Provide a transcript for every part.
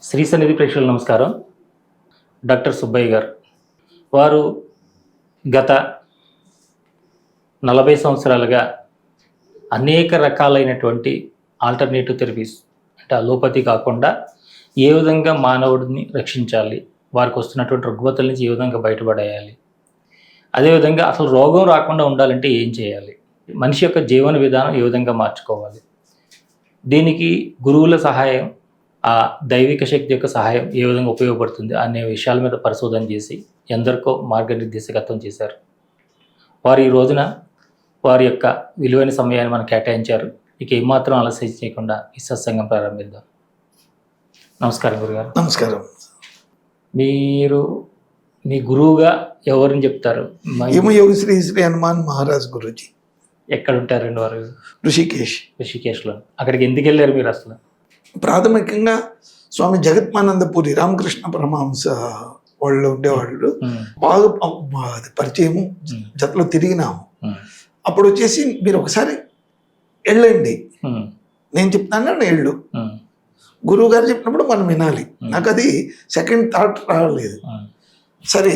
శ్రీ సన్నిధి ప్రేక్షకులకు నమస్కారం. డాక్టర్ సుబ్బయ్య గారు వారు గత 40 సంవత్సరాలుగా అనేక రకాలైనటువంటి ఆల్టర్నేటివ్ థెరపీస్ అంటే అలోపతి కాకుండా ఏ విధంగా మానవుడిని రక్షించాలి, వారికి వస్తున్నటువంటి రుగ్మతల నుంచి ఏ విధంగా బయటపడేయాలి, అదేవిధంగా అసలు రోగం రాకుండా ఉండాలంటే ఏం చేయాలి, మనిషి యొక్క జీవన విధానం ఏ విధంగా మార్చుకోవాలి, దీనికి గురువుల సహాయం, ఆ దైవిక శక్తి యొక్క సహాయం ఏ విధంగా ఉపయోగపడుతుంది అనే విషయాల మీద పరిశోధన చేసి ఎందరికో మార్గనిర్దేశకత్వం చేశారు. వారు ఈ రోజున వారి యొక్క విలువైన సమయాన్ని మనకు కేటాయించారు. ఇక ఏమాత్రం ఆలస్యం చేయకుండా ఈ సత్సంగం ప్రారంభిద్దాం. నమస్కారం గురుగారు. నమస్కారం. మీరు మీ గురువుగా ఎవరిని చెప్తారు? హిమయోగి శ్రీ శ్రీ హనుమాన్ మహారాజ్ గురూజీ. ఎక్కడ ఉంటారండి వారు? ఋషికేశ్లో. అక్కడికి ఎందుకు వెళ్ళారు మీరు అసలు? ప్రాథమికంగా స్వామి జగత్మానందపురి రామకృష్ణ పరమహంస వాళ్ళు ఉండేవాళ్ళు, బాగా పరిచయము, జతలో తిరిగినాము. అప్పుడు వచ్చేసి మీరు ఒకసారి వెళ్ళండి, నేను చెప్తాను వెళ్ళు, గురువు గారు చెప్పినప్పుడు మనం వినాలి. నాకు అది సెకండ్ థాట్ రాలేదు. సరే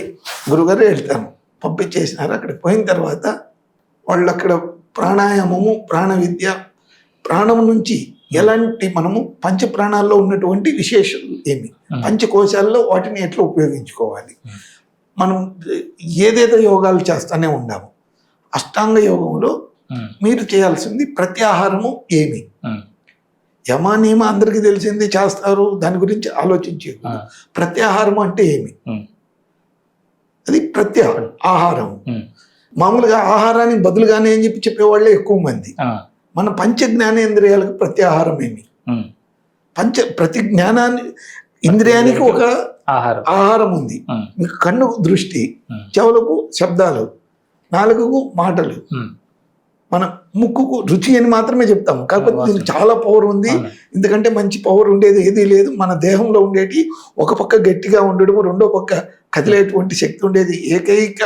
గురువుగారు వెళ్తాను పంపించేసినారు. అక్కడికి పోయిన తర్వాత వాళ్ళు అక్కడ ప్రాణాయామము, ప్రాణ విద్య, ప్రాణం నుంచి ఎలాంటి మనము పంచ ప్రాణాల్లో ఉన్నటువంటి విశేషాలు ఏమి, పంచకోశాల్లో వాటిని ఎట్లా ఉపయోగించుకోవాలి, మనం ఏదేదో యోగాలు చేస్తూనే ఉన్నాము. అష్టాంగ యోగంలో మీరు చేయాల్సింది ప్రత్యాహారము ఏమి, యమ నియమ అందరికీ తెలిసింది చేస్తారు, దాని గురించి ఆలోచించే. ప్రత్యాహారం అంటే ఏమి, అది ఆహారం. మామూలుగా ఆహారానికి బదులుగానే అని చెప్పేవాళ్ళే ఎక్కువ మంది. మన పంచ జ్ఞానేంద్రియాలకు ప్రత్యాహారం ఏమి, ప్రతి జ్ఞానాన్ని ఇంద్రియానికి ఒక ఆహారం ఉంది. మీకు కన్ను దృష్టి, చెవులకు శబ్దాలు, నాలుకకు మాటలు, మన ముక్కుకు రుచి అని మాత్రమే చెప్తాము. కాకపోతే దీనికి చాలా పవర్ ఉంది. ఎందుకంటే మంచి పవర్ ఉండేది ఏదీ లేదు. మన దేహంలో ఉండేటి ఒక పక్క గట్టిగా ఉండడము, రెండో పక్క కదిలేటువంటి శక్తి ఉండేది ఏకైక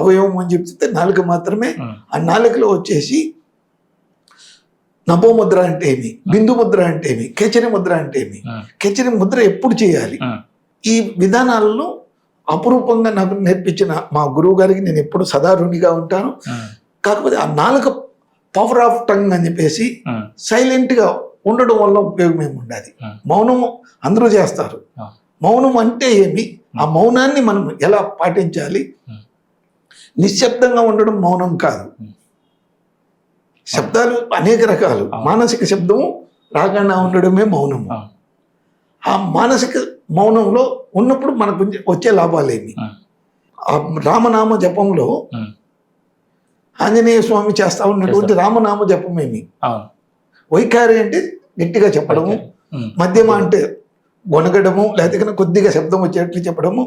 అవయవం అని చెప్తే నాలుక మాత్రమే. ఆ నాలుకలో వచ్చేసి నభో ముద్ర అంటే ఏమి, బిందు ముద్ర అంటే ఏమి, కేచరి ముద్ర అంటే ఏమి, కేచరి ముద్ర ఎప్పుడు చేయాలి, ఈ విధానాలను అపురూపంగా నాకు నేర్పించిన మా గురువు గారికి నేను ఎప్పుడు సదా రుణిగా ఉంటాను. కాకపోతే ఆ నాలుక పవర్ ఆఫ్ టంగ్ అని చెప్పేసి సైలెంట్గా ఉండడం వల్ల ఉపయోగం ఏమి ఉండాలి. మౌనము అందరూ చేస్తారు. మౌనం అంటే ఏమి, ఆ మౌనాన్ని మనం ఎలా పాటించాలి. నిశ్శబ్దంగా ఉండడం మౌనం కాదు. శబ్దాలు అనేక రకాలు. మానసిక శబ్దము రాకుండా ఉండడమే మౌనము. ఆ మానసిక మౌనంలో ఉన్నప్పుడు మనకు వచ్చే లాభాలేమి. ఆ రామనామ జపంలో ఆంజనేయ స్వామి చేస్తా ఉన్నటువంటి రామనామ జపం ఏమి, వైఖరి అంటే గట్టిగా చెప్పడము, మధ్యమ అంటే గొనగడము, లేకపోతే కొద్దిగా శబ్దం వచ్చేట్లు చెప్పడము,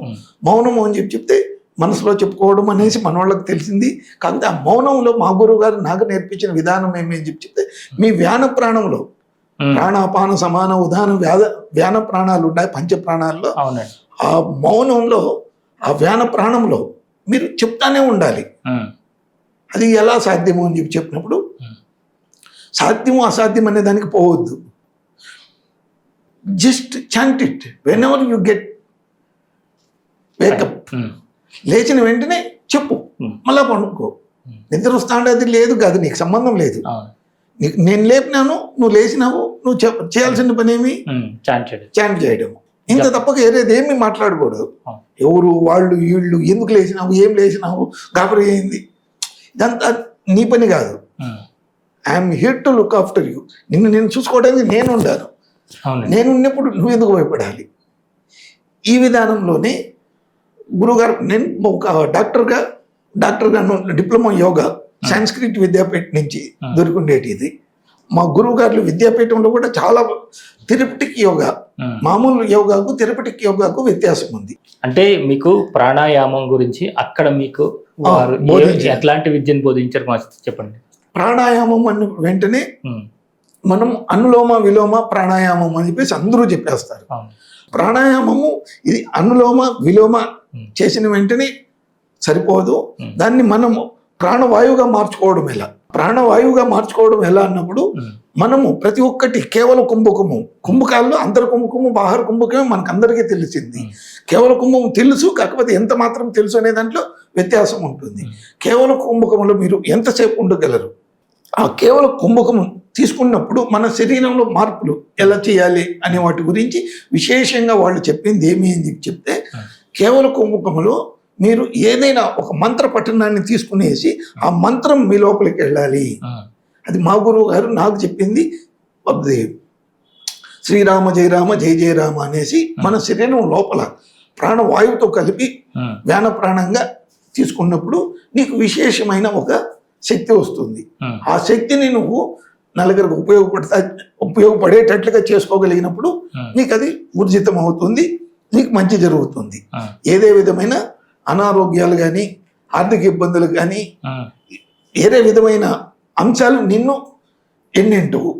మౌనము అని చెప్తే మనసులో చెప్పుకోవడం అనేసి మన వాళ్ళకి తెలిసింది. కాకపోతే ఆ మౌనంలో మా గురువు గారు నాకు నేర్పించిన విధానం ఏమి అని చెప్తే, మీ వ్యాన ప్రాణంలో ప్రాణాపాన సమాన ఉదాహరణ వ్యాన ప్రాణాలు ఉన్నాయి పంచ ప్రాణాల్లో. ఆ మౌనంలో ఆ వ్యాన ప్రాణంలో మీరు చెప్తానే ఉండాలి. అది ఎలా సాధ్యము అని చెప్పినప్పుడు, సాధ్యము అసాధ్యం అనే దానికి పోవద్దు. Just chant it when ever you get wake up. లేచిన వెంటనే చెప్పు, మళ్ళా పండుకో. నిద్ర వస్తాంటే అది లేదు కాదు, నీకు సంబంధం లేదు. నేను లేపినాను, నువ్వు లేచినావు, నువ్వు చేయాల్సిన పని ఏమి చాంట్ చేయడం. ఇంత తప్పక ఏదేమి మాట్లాడకూడదు. ఎవరు వాళ్ళు వీళ్ళు, ఎందుకు లేచినావు, ఏం లేచినావు, గాబరి అయింది, ఇదంతా నీ పని కాదు. I'm here to look after you. నేను చూసుకోవడానికి నేను ఉండాను. నేను ఉన్నప్పుడు నువ్వు ఎందుకు భయపడాలి. ఈ విధానంలోనే గురువుగారు, నేను ఒక డాక్టర్గా డిప్లొమా యోగా సాంస్క్రిట్ విద్యాపీఠ నుంచి దొరికిండేటి. ఇది మా గురువు గారు విద్యాపీఠంలో కూడా చాలా థెరపటిక్ యోగా, మామూలు యోగాకు థెరపటిక్ యోగాకు వ్యత్యాసం ఉంది. అంటే మీకు ప్రాణాయామం గురించి అక్కడ మీకు ఎట్లాంటి విద్యను బోధించారు చెప్పండి. ప్రాణాయామం అని వెంటనే మనం అనులోమ విలోమ ప్రాణాయామం అని చెప్పేసి అందరూ చెప్పేస్తారు. ప్రాణాయామము ఇది అనులోమ విలోమ చేసిన వెంటనే సరిపోదు, దాన్ని మనం ప్రాణవాయువుగా మార్చుకోవడం ఎలా. ప్రాణవాయువుగా మార్చుకోవడం ఎలా అన్నప్పుడు మనము ప్రతి ఒక్కటి కేవలం కుంభకాల్లో అంతర్ కుంభకము బాహర కుంభకమే మనకు అందరికీ తెలిసింది. కేవల కుంభకం తెలుసు, కాకపోతే ఎంత మాత్రం తెలుసు అనే దాంట్లో వ్యత్యాసం ఉంటుంది. కేవల కుంభకంలో మీరు ఎంతసేపు ఉండగలరు? ఆ కేవల కుంభకము తీసుకున్నప్పుడు మన శరీరంలో మార్పులు ఎలా చేయాలి అనే వాటి గురించి విశేషంగా వాళ్ళు చెప్పింది ఏమి అని చెప్తే, కేవల కుంభకములో మీరు ఏదైనా ఒక మంత్ర పఠనాన్ని తీసుకునేసి ఆ మంత్రం మీ లోపలికి వెళ్ళాలి. అది మా గురువు గారు నాకు చెప్పింది. శ్రీరామ జయ రామ జయ జయ రామ అనేసి మన శరీరం లోపల ప్రాణవాయువుతో కలిపి వ్యాన ప్రాణంగా తీసుకున్నప్పుడు నీకు విశేషమైన ఒక శక్తి వస్తుంది. ఆ శక్తిని నువ్వు నలుగురికి ఉపయోగపడేటట్లుగా చేసుకోగలిగినప్పుడు నీకు అది ఊర్జితం అవుతుంది, నీకు మంచి జరుగుతుంది. ఏదే విధమైన అనారోగ్యాలు కానీ ఆర్థిక ఇబ్బందులు కానీ ఏదే విధమైన అంశాలు నిన్ను ఎన్నింటువు,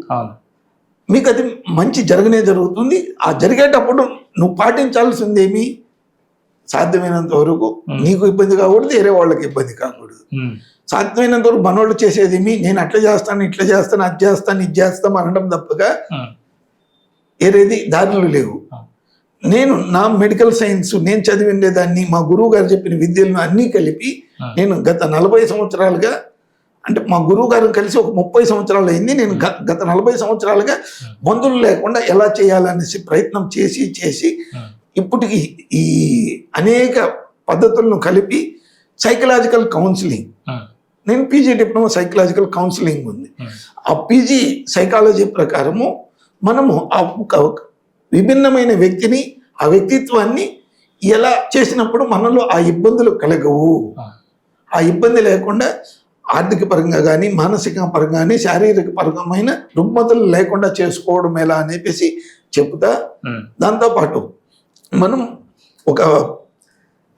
మీకు అది మంచి జరగనే జరుగుతుంది. ఆ జరిగేటప్పుడు నువ్వు పాటించాల్సిందేమి, సాధ్యమైనంత వరకు నీకు ఇబ్బంది కాకూడదు, వేరే వాళ్ళకి ఇబ్బంది కాకూడదు. సాధ్యమైనంత వరకు మనోళ్ళు చేసేదేమి, నేను అట్లా చేస్తాను ఇట్లా చేస్తాను అది చేస్తాను ఇది చేస్తాను అనడం తప్పగా ఏరేది దారులు లేవు. నేను నా మెడికల్ సైన్స్ నేను చదివిండేదాన్ని, మా గురువు గారు చెప్పిన విద్యలను అన్నీ కలిపి నేను గత 40 సంవత్సరాలుగా, అంటే మా గురువు గారిని కలిసి ఒక 30 సంవత్సరాలు అయింది. నేను గత 40 సంవత్సరాలుగా మందులు లేకుండా ఎలా చేయాలనేసి ప్రయత్నం చేసి ఇప్పటికి ఈ అనేక పద్ధతులను కలిపి సైకలాజికల్ కౌన్సిలింగ్, నేను పీజీ డిప్లొమా సైకలాజికల్ కౌన్సిలింగ్ ఉంది. ఆ పీజీ సైకాలజీ ప్రకారము మనము ఆ విభిన్నమైన వ్యక్తిని, ఆ వ్యక్తిత్వాన్ని ఎలా చేసినప్పుడు మనలో ఆ ఇబ్బందులు కలగవు. ఆ ఇబ్బంది లేకుండా ఆర్థిక పరంగా కానీ మానసిక పరంగా కానీ శారీరక పరమైన రుగ్మతలు లేకుండా చేసుకోవడం ఎలా అనేసి చెప్తా. దాంతోపాటు మనం ఒక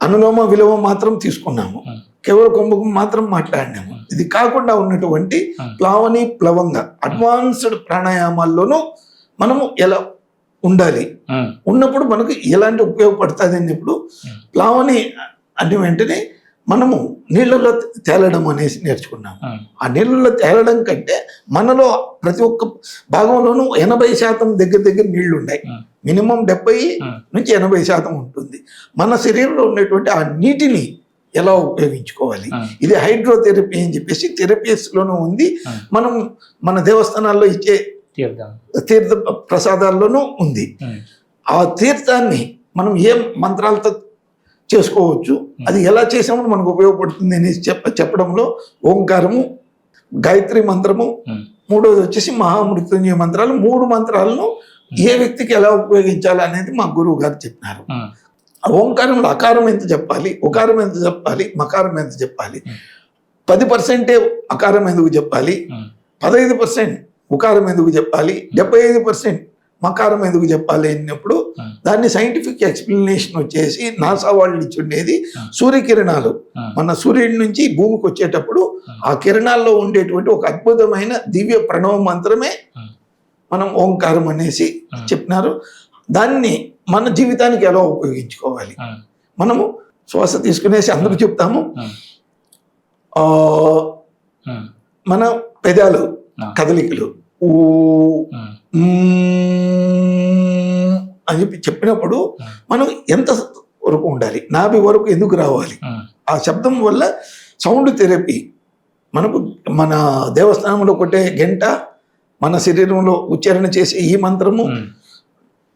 అనులోమ విలువ మాత్రం తీసుకున్నాము, కేవల కుంభకం మాత్రం మాట్లాడినాము. ఇది కాకుండా ఉన్నటువంటి ప్లావని ప్లవంగా అడ్వాన్స్డ్ ప్రాణాయామాల్లోనూ మనము ఎలా ఉండాలి, ఉన్నప్పుడు మనకు ఎలాంటి ఉపయోగపడుతుంది అన్నప్పుడు ప్లావని అంటే వెంటనే మనము నీళ్ళలో తేలడం అనేసి నేర్చుకున్నాము. ఆ నీళ్ళలో తేలడం కంటే మనలో ప్రతి ఒక్క భాగంలోనూ 80% దగ్గర నీళ్లు ఉన్నాయి. మినిమం 70 నుంచి 80% ఉంటుంది. మన శరీరంలో ఉన్నటువంటి ఆ నీటిని ఎలా ఉపయోగించుకోవాలి, ఇది హైడ్రోథెరపీ అని చెప్పేసి థెరపీస్లోనూ ఉంది. మనం మన దేవస్థానాల్లో ఇచ్చే తీర్థ ప్రసాదాల్లోనూ ఉంది. ఆ తీర్థాన్ని మనం ఏ మంత్రాలతో చేసుకోవచ్చు, అది ఎలా చేసామో మనకు ఉపయోగపడుతుంది అనేసి చెప్పడంలో ఓంకారము, గాయత్రి మంత్రము, మూడోది వచ్చేసి మహామృత్యుంజయ మంత్రాలు, 3 మంత్రాలను ఏ వ్యక్తికి ఎలా ఉపయోగించాలి అనేది మా గురువు గారు చెప్పినారు. ఓంకారంలో అకారం ఎంత చెప్పాలి, ఉకారం ఎంత చెప్పాలి, మకారం ఎంత చెప్పాలి, 10% అకారం ఎందుకు చెప్పాలి, 15% ఉకారం ఎందుకు చెప్పాలి, 75% మకారం ఎందుకు చెప్పాలి అన్నప్పుడు దాన్ని సైంటిఫిక్ ఎక్స్ప్లెనేషన్ వచ్చేసి నాసా వాళ్ళు ఇచ్చి ఉండేది సూర్యకిరణాలు మన సూర్యుడి నుంచి భూమికి వచ్చేటప్పుడు ఆ కిరణాల్లో ఉండేటువంటి ఒక అద్భుతమైన దివ్య ప్రణవ మంత్రమే మనం ఓంకారం అనేసి చెప్పినారు. దాన్ని మన జీవితానికి ఎలా ఉపయోగించుకోవాలి, మనము శ్వాస తీసుకునేసి అందరూ చెప్తాము, మన పెదాలు కదలికలు ఊ అని చెప్పినప్పుడు మనం ఎంత వరకు ఉండాలి, నాభి వరకు ఎందుకు రావాలి, ఆ శబ్దం వల్ల సౌండ్ థెరపీ మనకు మన దేవస్థానంలో కొట్టే గంట, మన శరీరంలో ఉచ్చారణ చేసే ఈ మంత్రము,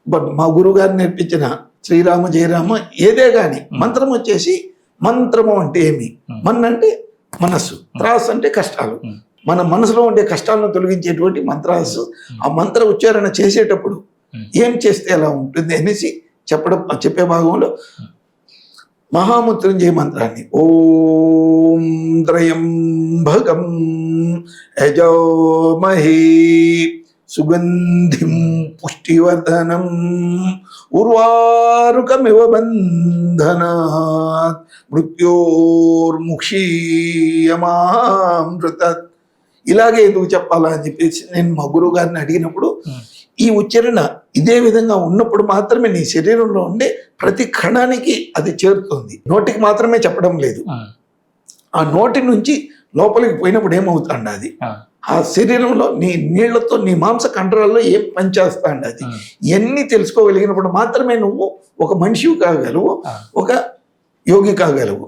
బట్ మా గురువుగారు నేర్పించిన శ్రీరామ జయరామ ఏదే కానీ మంత్రం వచ్చేసి, మంత్రము అంటే ఏమి, మన్ అంటే మనస్సు, త్రాస్ అంటే కష్టాలు, మన మనసులో ఉండే కష్టాలను తొలగించేటువంటి మంత్రాసు. ఆ మంత్ర ఉచ్చారణ చేసేటప్పుడు ఏం చేస్తే ఎలా ఉంటుంది అనేసి చెప్పే భాగంలో మహామృత్యుంజయ మంత్రాన్ని ఓం త్రయంబకం యజామహే సుగంధిం పుష్టివర్ధనం ఉర్వారుకమివ బంధనాత్ మృత్యోర్ముక్షీయమామృతత్. ఇలాగే ఎందుకు చెప్పాలా అని చెప్పేసి నేను మా గురువు గారిని అడిగినప్పుడు, ఈ ఉచ్చారణ ఇదే విధంగా ఉన్నప్పుడు మాత్రమే నీ శరీరంలో ఉండే ప్రతి కణానికి అది చేరుతుంది. నోటికి మాత్రమే చెప్పడం లేదు, ఆ నోటి నుంచి లోపలికి పోయినప్పుడు ఏమవుతాండి అది ఆ శరీరంలో నీ నీళ్లతో నీ మాంస కండరాల్లో ఏం పనిచేస్తాండి అది ఇవన్నీ తెలుసుకోగలిగినప్పుడు మాత్రమే నువ్వు ఒక మనిషివి కాగలవు, ఒక యోగి కాగలవు.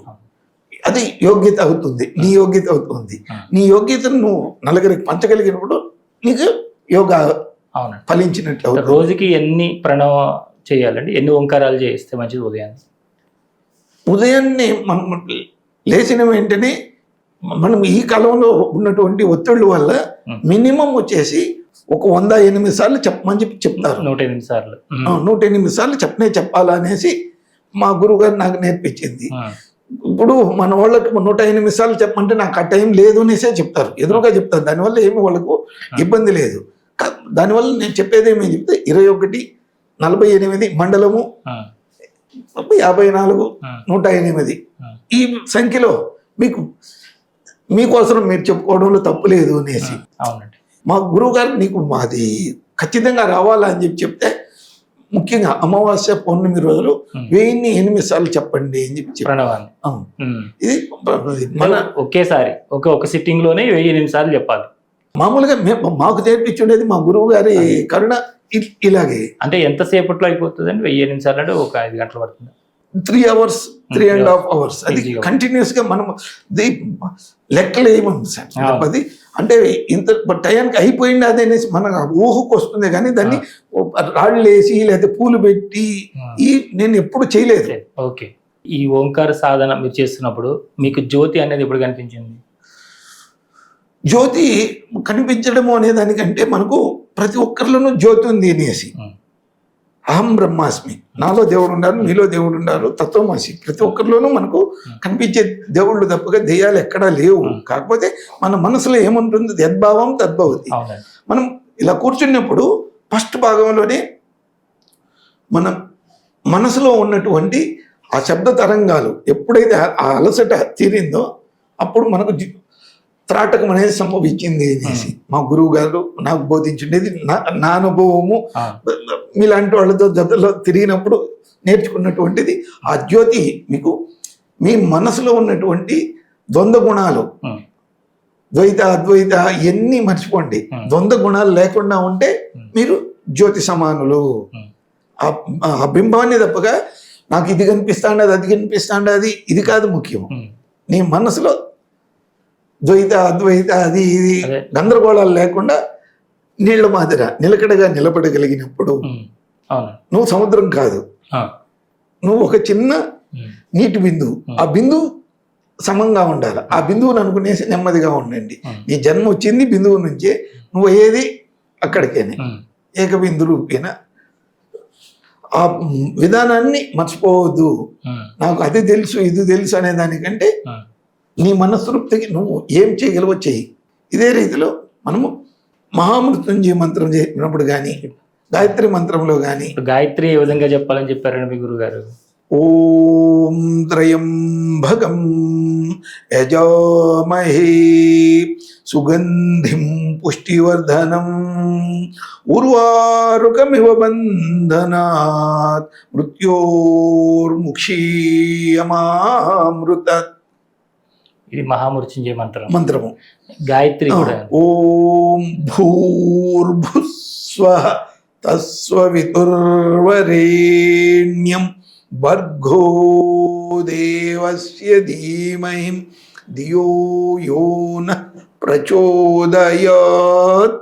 అది యోగ్యత అవుతుంది, నీ యోగ్యత అవుతుంది. నీ యోగ్యతను నువ్వు నలుగురికి పంచగలిగినప్పుడు నీకు యోగా ఫలించినట్లు అవుతుంది. రోజుకి ఎన్ని ప్రణవ చేయాలండి, ఎన్ని ఓంకారాలు చేస్తే మంచిది? ఉదయాన్నే మనం లేచిన వెంటనే మనం ఈ కాలంలో ఉన్నటువంటి ఒత్తిళ్ళ వల్ల మినిమం వచ్చేసి ఒక 108 సార్లు చెప్పమని చెప్తారు. 108 సార్లు 108 సార్లు చెప్పాలా అనేసి మా గురువు గారు నాకు నేర్పించింది. ఇప్పుడు మన వాళ్ళకి 108 సార్లు చెప్పమంటే నాకు ఆ టైం లేదు అనేసే చెప్తారు, ఎదురుగా చెప్తారు. దానివల్ల ఏమి వాళ్ళకు ఇబ్బంది లేదు. దానివల్ల నేను చెప్పేది ఏమేమి చెప్తే 21, 48 మండలము 54, 108 ఈ సంఖ్యలో మీకోసం మీరు చెప్పుకోవడంలో తప్పు లేదు అనేసి. మా గురువు గారు నీకు మాది ఖచ్చితంగా రావాలా అని చెప్తే, ముఖ్యంగా అమావాస్య పౌర్ణమి రోజులు 1008 సార్లు చెప్పండి అని చెప్పి ఇది మన ఒకేసారి ఒక సిట్టింగ్ లోనే 1008 సార్లు చెప్పాలి. మామూలుగా మాకు నేర్పించుండేది మా గురువు గారి కరుణ ఇలాగే. అంటే ఎంతసేపట్లో అయిపోతుంది అండి 1008 సార్లు? అంటే ఒక 5 గంటలు పడుతుంది. 3 hours, 3.5 hours. అది కంటిన్యూస్ గా మనం లెక్కలు ఏమన్నా సార్ అది అంటే ఇంత టయానికి అయిపోయింది అదే అనేసి మన ఊహకు వస్తుంది, కానీ దాన్ని రాళ్ళు వేసి లేదా పూలు పెట్టి నేను ఎప్పుడు చేయలేదు. ఓకే. ఈ ఓంకార సాధన మీరు చేస్తున్నప్పుడు మీకు జ్యోతి అనేది ఎప్పుడు కనిపించింది? జ్యోతి కనిపించడము అనే దానికంటే మనకు ప్రతి ఒక్కరిలోనూ జ్యోతి ఉంది అనేసి. అహం బ్రహ్మాస్మి, నాలో దేవుడు ఉన్నారు, నీలో దేవుడు ఉన్నారు, తత్వమసి. ప్రతి ఒక్కరిలోనూ మనకు కనిపించే దేవుళ్ళు తప్పగా దెయ్యాలు ఎక్కడా లేవు. కాకపోతే మన మనసులో ఏముంటుంది, యద్భావం తద్భవతి. మనం ఇలా కూర్చున్నప్పుడు ఫస్ట్ భాగంలోనే మన మనసులో ఉన్నటువంటి ఆ శబ్ద తరంగాలు ఎప్పుడైతే ఆ అలసట తీరిందో అప్పుడు మనకు త్రాటకం అనేది సంభవించింది అనేసి మా గురువు గారు నాకు బోధించుండేది. నా అనుభవము మీలాంటి వాళ్ళతో జతలో తిరిగినప్పుడు నేర్చుకున్నటువంటిది. ఆ జ్యోతి మీకు మీ మనసులో ఉన్నటువంటి ద్వంద్వ గుణాలు, ద్వైత అద్వైత ఇవన్నీ మర్చిపోండి. ద్వంద్వ గుణాలు లేకుండా ఉంటే మీరు జ్యోతి సమానులు. ఆ బింబాన్ని తప్పగా నాకు ఇది కనిపిస్తాండది, అది కనిపిస్తాండది, ఇది కాదు ముఖ్యం. నీ మనసులో ద్వైత అద్వైత అది ఇది గందరగోళాలు లేకుండా నీళ్ల మాదిర నిలకడగా నిలబడగలిగినప్పుడు నువ్వు సముద్రం కాదు, నువ్వు ఒక చిన్న నీటి బిందువు. ఆ బిందువు సమంగా ఉండాలి. ఆ బిందువుని అనుకునేసి నెమ్మదిగా ఉండండి. నీ జన్మ వచ్చింది బిందువు నుంచే, నువ్వు ఏది అక్కడికేనే ఏకబిందు రూపేణ. ఆ విధానాన్ని మర్చిపోవద్దు. నాకు అది తెలుసు ఇది తెలుసు అనే దానికంటే నీ మనస్తృప్తికి నువ్వు ఏం చేయగలవో చెయ్యి. ఇదే రీతిలో మనము మహామృత్యుంజయ మంత్రం చెప్పినప్పుడు కానీ, గాయత్రి మంత్రంలో కానీ, గాయత్రి ఏ విధంగా చెప్పాలని చెప్పారండి మీ గురువు గారు? ఓం త్రయంబకం యజామహే సుగంధిం పుష్టివర్ధనం ఉర్వారుకమివ బంధనాత్ మృత్యోర్ముక్షీయమామృతాత్. ఇది మహామృత్యుంజయ మంత్రము. గాయత్రి ఓం భూర్భుస్వః తస్సవితుర్వరేణ్యం భర్గో దేవస్య ధీమహి ధియో యో నః ప్రచోదయాత్.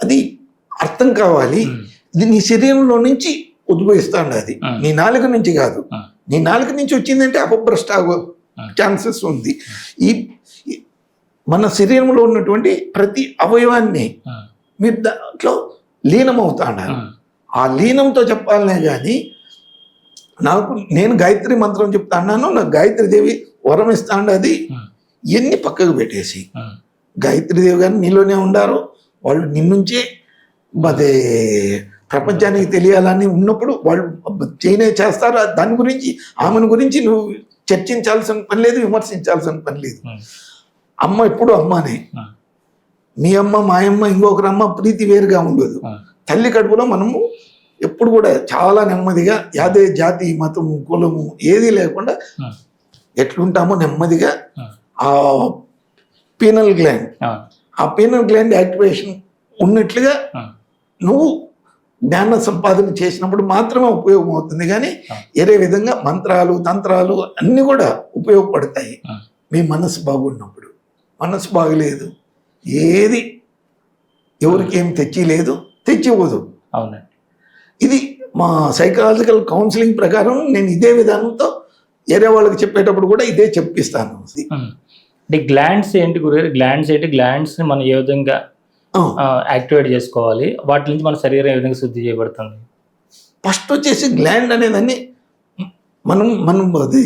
అది అర్థం కావాలి. ఇది నీ శరీరంలో నుంచి ఉద్భవిస్తాండి. అది నీ నాలుక నుంచి కాదు. నీ నాలుక నుంచి వచ్చిందంటే అపభ్రష్ట ఛాన్సెస్ ఉంది. ఈ మన శరీరంలో ఉన్నటువంటి ప్రతి అవయవాన్ని మీరు దాంట్లో లీనమవుతాడారు. ఆ లీనంతో చెప్పాలనే కానీ నేను గాయత్రి మంత్రం చెప్తాను, నాకు గాయత్రి దేవి వరం ఇస్తాండి, అది ఎన్ని పక్కకు పెట్టేసి గాయత్రి దేవి గారు నీలోనే ఉండారు. వాళ్ళు నిన్నుంచే అదే ప్రపంచానికి తెలియాలని ఉన్నప్పుడు వాళ్ళు చేస్తారు. దాని గురించి ఆమెను గురించి నువ్వు చర్చించాల్సిన పని లేదు, విమర్శించాల్సిన పని లేదు. అమ్మ ఎప్పుడు అమ్మనే. మీ అమ్మ మా అమ్మ ఇంకొకరి అమ్మ ప్రీతి వేరుగా ఉండదు. తల్లి కడుపులో మనము ఎప్పుడు కూడా చాలా నెమ్మదిగా యాదే జాతి మతము కులము ఏది లేకుండా ఎట్లుంటామో నెమ్మదిగా ఆ పీనల్ గ్లాండ్. ఆ, ఆ పీనల్ గ్లాండ్ యాక్టివేషన్ ఉన్నట్లుగా ఆ, నువ్వు జ్ఞాన సంపాదన చేసినప్పుడు మాత్రమే ఉపయోగం అవుతుంది. కానీ వేరే విధంగా మంత్రాలు తంత్రాలు అన్నీ కూడా ఉపయోగపడతాయి ఆ. మీ మనసు బాగున్నప్పుడు. మనసు బాగలేదు, ఏది ఎవరికి ఏం తెచ్చిలేదు, తెచ్చివ్వదు. అవునండి. ఇది మా సైకలాజికల్ కౌన్సిలింగ్ ప్రకారం నేను ఇదే విధానంతో వేరే వాళ్ళకి చెప్పేటప్పుడు కూడా ఇదే చెప్పిస్తాను. అంటే గ్లాండ్స్ ఏంటి గురుగారు? గ్లాండ్స్ ఏంటి? గ్లాండ్స్ ని మనం ఏ విధంగా యాక్టివేట్ చేసుకోవాలి? వాటి నుంచి మన శరీరం ఏ విధంగా శుద్ధి చేయబడుతుంది? ఫస్ట్ వచ్చేసి గ్లాండ్ అనేదాన్ని మనం మనం అది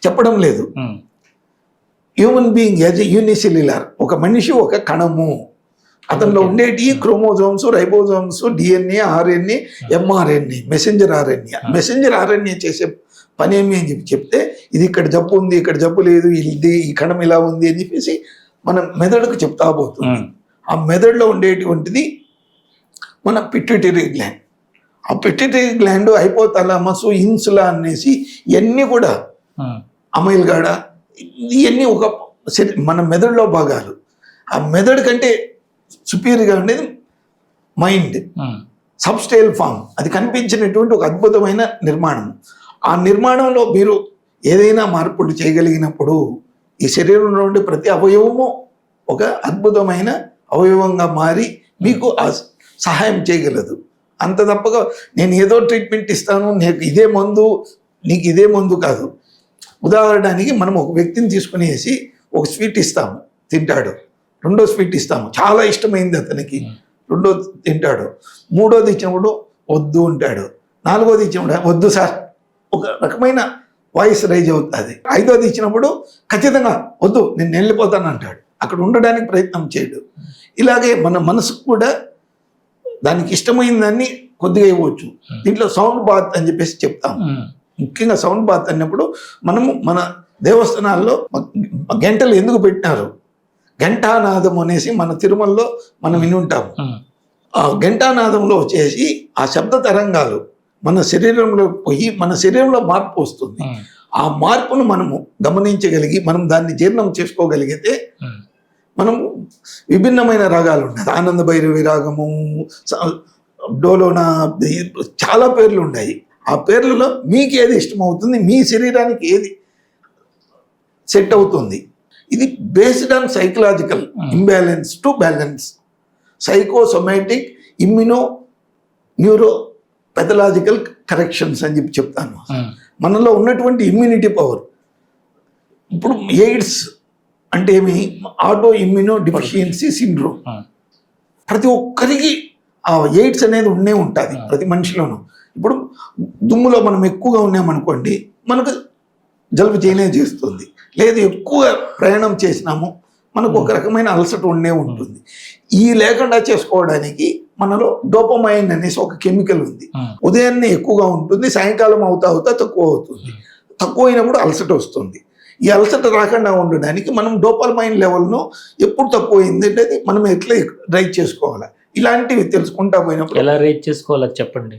చెప్పడం లేదు. Human being as a unicellular, ఒక మనిషి ఒక కణము. అతనిలో ఉండేటి chromosomes, ribosomes, DNA, RNA, mRNA, messenger RNA. Messenger RNA చేసే పని ఏమి అని చెప్తే ఇది ఇక్కడ జబ్బు ఉంది, ఇక్కడ జబ్బు లేదు, ఇది ఈ కణం ఇలా ఉంది అని చెప్పేసి మన మెదడుకు చెప్తా పోతుంది. ఆ మెదడులో ఉండేటువంటిది మన పిట్యూటరీ గ్లాండ్. ఆ పిట్యూటరీ గ్లాండ్, హైపోథాలమస్, ఇన్సులా అనేసి ఇవన్నీ కూడా అమైల్గాడ, ఇవన్నీ ఒక మన మెదడులో భాగాలు. ఆ మెదడు కంటే సుపీరియర్గా ఉండేది మైండ్, సబ్స్టేల్ ఫామ్. అది కనిపించినటువంటి ఒక అద్భుతమైన నిర్మాణం. ఆ నిర్మాణంలో మీరు ఏదైనా మార్పులు చేయగలిగినప్పుడు ఈ శరీరంలో ఉండే ప్రతి అవయవము ఒక అద్భుతమైన అవయవంగా మారి మీకు ఆ సహాయం చేయగలదు. అంత తప్పగా నేను ఏదో ట్రీట్మెంట్ ఇస్తాను, నీకు ఇదే మందు, నీకు ఇదే మందు కాదు. ఉదాహరణకి మనం ఒక వ్యక్తిని తీసుకునేసి ఒక స్వీట్ ఇస్తాము, తింటాడు. రెండో స్వీట్ ఇస్తాము, చాలా ఇష్టమైంది అతనికి, రెండో తింటాడు. మూడోది ఇచ్చినప్పుడు వద్దు అంటాడు. నాలుగోది ఇచ్చినప్పుడు వద్దు సార్, ఒక రకమైన వాయిస్ రైజ్ అవుతుంది. ఐదోది ఇచ్చినప్పుడు ఖచ్చితంగా వద్దు, నేను వెళ్ళిపోతాను అంటాడు. అక్కడ ఉండడానికి ప్రయత్నం చేయడు. ఇలాగే మన మనసుకు కూడా దానికి ఇష్టమైన దాన్ని కొద్దిగా ఇవ్వచ్చు. దీంట్లో సౌండ్ బాత్ అని చెప్పేసి చెప్తాము. ముఖ్యంగా సౌండ్ బాత్ అన్నప్పుడు మనము మన దేవస్థానాల్లో గంటలు ఎందుకు పెట్టినారు, ఘంటానాదం అనేసి మన తిరుమలలో మనం విని ఉంటాము. ఆ ఘంటానాదంలో వచ్చేసి ఆ శబ్ద తరంగాలు మన శరీరంలో పోయి మన శరీరంలో మార్పు వస్తుంది. ఆ మార్పును మనము గమనించగలిగి మనం దాన్ని జీర్ణం చేసుకోగలిగితే మనము విభిన్నమైన రాగాలు ఉన్నాయి. ఆనంద భైరవి రాగము, డోలోనా, చాలా పేర్లు ఉన్నాయి. ఆ పేర్లలో మీకు ఏది ఇష్టమవుతుంది, మీ శరీరానికి ఏది సెట్ అవుతుంది. ఇది based on psychological imbalance to balance, psychosomatic, immuno, neuro pathological corrections అని చెప్పి చెప్తాను. మనలో ఉన్నటువంటి ఇమ్యూనిటీ పవర్. ఇప్పుడు ఎయిడ్స్ అంటే ఏమి, ఆటో ఇమ్యూనో డిఫిషియన్సీ సిండ్రోమ్. ప్రతి ఒక్కరికి ఆ ఎయిడ్స్ అనేది ఉండే ఉంటుంది ప్రతి మనిషిలోనూ. ఇప్పుడు దుమ్ములో మనం ఎక్కువగా ఉన్నామనుకోండి, మనకు జలుబు చేయనే చేస్తుంది. లేదు ఎక్కువ ప్రయాణం చేసినాము, మనకు ఒక రకమైన అలసట ఉండే ఉంటుంది. ఈ లేకుండా చేసుకోవడానికి మనలో డోపమైన్ అనేసి ఒక కెమికల్ ఉంది. ఉదయాన్నే ఎక్కువగా ఉంటుంది, సాయంకాలం అవుతా అవుతా తక్కువ అవుతుంది. తక్కువ అయినప్పుడు అలసట వస్తుంది. ఈ అలసట రాకుండా ఉండడానికి మనం డోపమైన్ లెవెల్ను ఎప్పుడు తక్కువ అయింది అంటే మనం ఎట్లా రైట్ చేసుకోవాలి, ఇలాంటివి తెలుసుకుంటా పోయినప్పుడు ఎలా రైట్ చేసుకోవాలి చెప్పండి.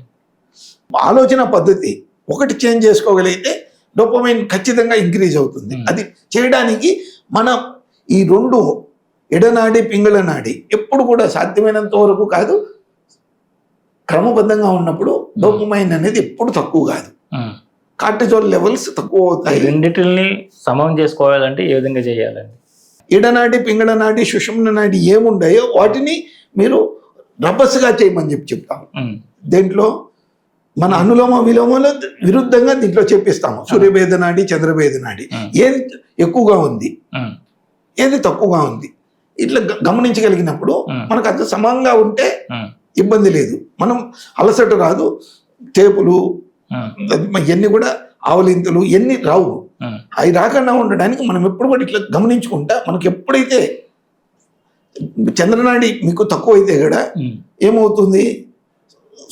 ఆలోచన పద్ధతి ఒకటి చేంజ్ చేసుకోగలిగితే డోపమైన్ ఖచ్చితంగా ఇంక్రీజ్ అవుతుంది. అది చేయడానికి మన ఈ రెండు ఎడనాడి పింగళ నాడి ఎప్పుడు కూడా సాధ్యమైనంత వరకు కాదు, క్రమబద్ధంగా ఉన్నప్పుడు డోపమైన్ అనేది ఎప్పుడు తక్కువ కాదు. కార్టిజోల్ లెవెల్స్ తక్కువ అవుతాయి. రెండింటిని సమం చేసుకోవాలంటే ఏ విధంగా చేయాలండి? ఎడనాడి పింగళ నాడి సుషుమ్న నాడి ఏముండాయో వాటిని మీరు రభసగా చేయమని చెప్తాము. దేంట్లో మన అనులోమ విలోమలో విరుద్ధంగా దీంట్లో చెప్పిస్తాము. సూర్యభేద నాడి, చంద్రభేద నాడి, ఏది ఎక్కువగా ఉంది, ఏది తక్కువగా ఉంది, ఇట్లా గమనించగలిగినప్పుడు మనకు అంత సమంగా ఉంటే ఇబ్బంది లేదు. మనం అలసట రాదు, తేపులు ఇవన్నీ కూడా ఆవలింతలు ఇవన్నీ రావు. అవి రాకుండా ఉండడానికి మనం ఎప్పుడు కూడా ఇట్లా గమనించుకుంటా, మనకి ఎప్పుడైతే చంద్రనాడి మీకు తక్కువ అయితే కూడా ఏమవుతుంది,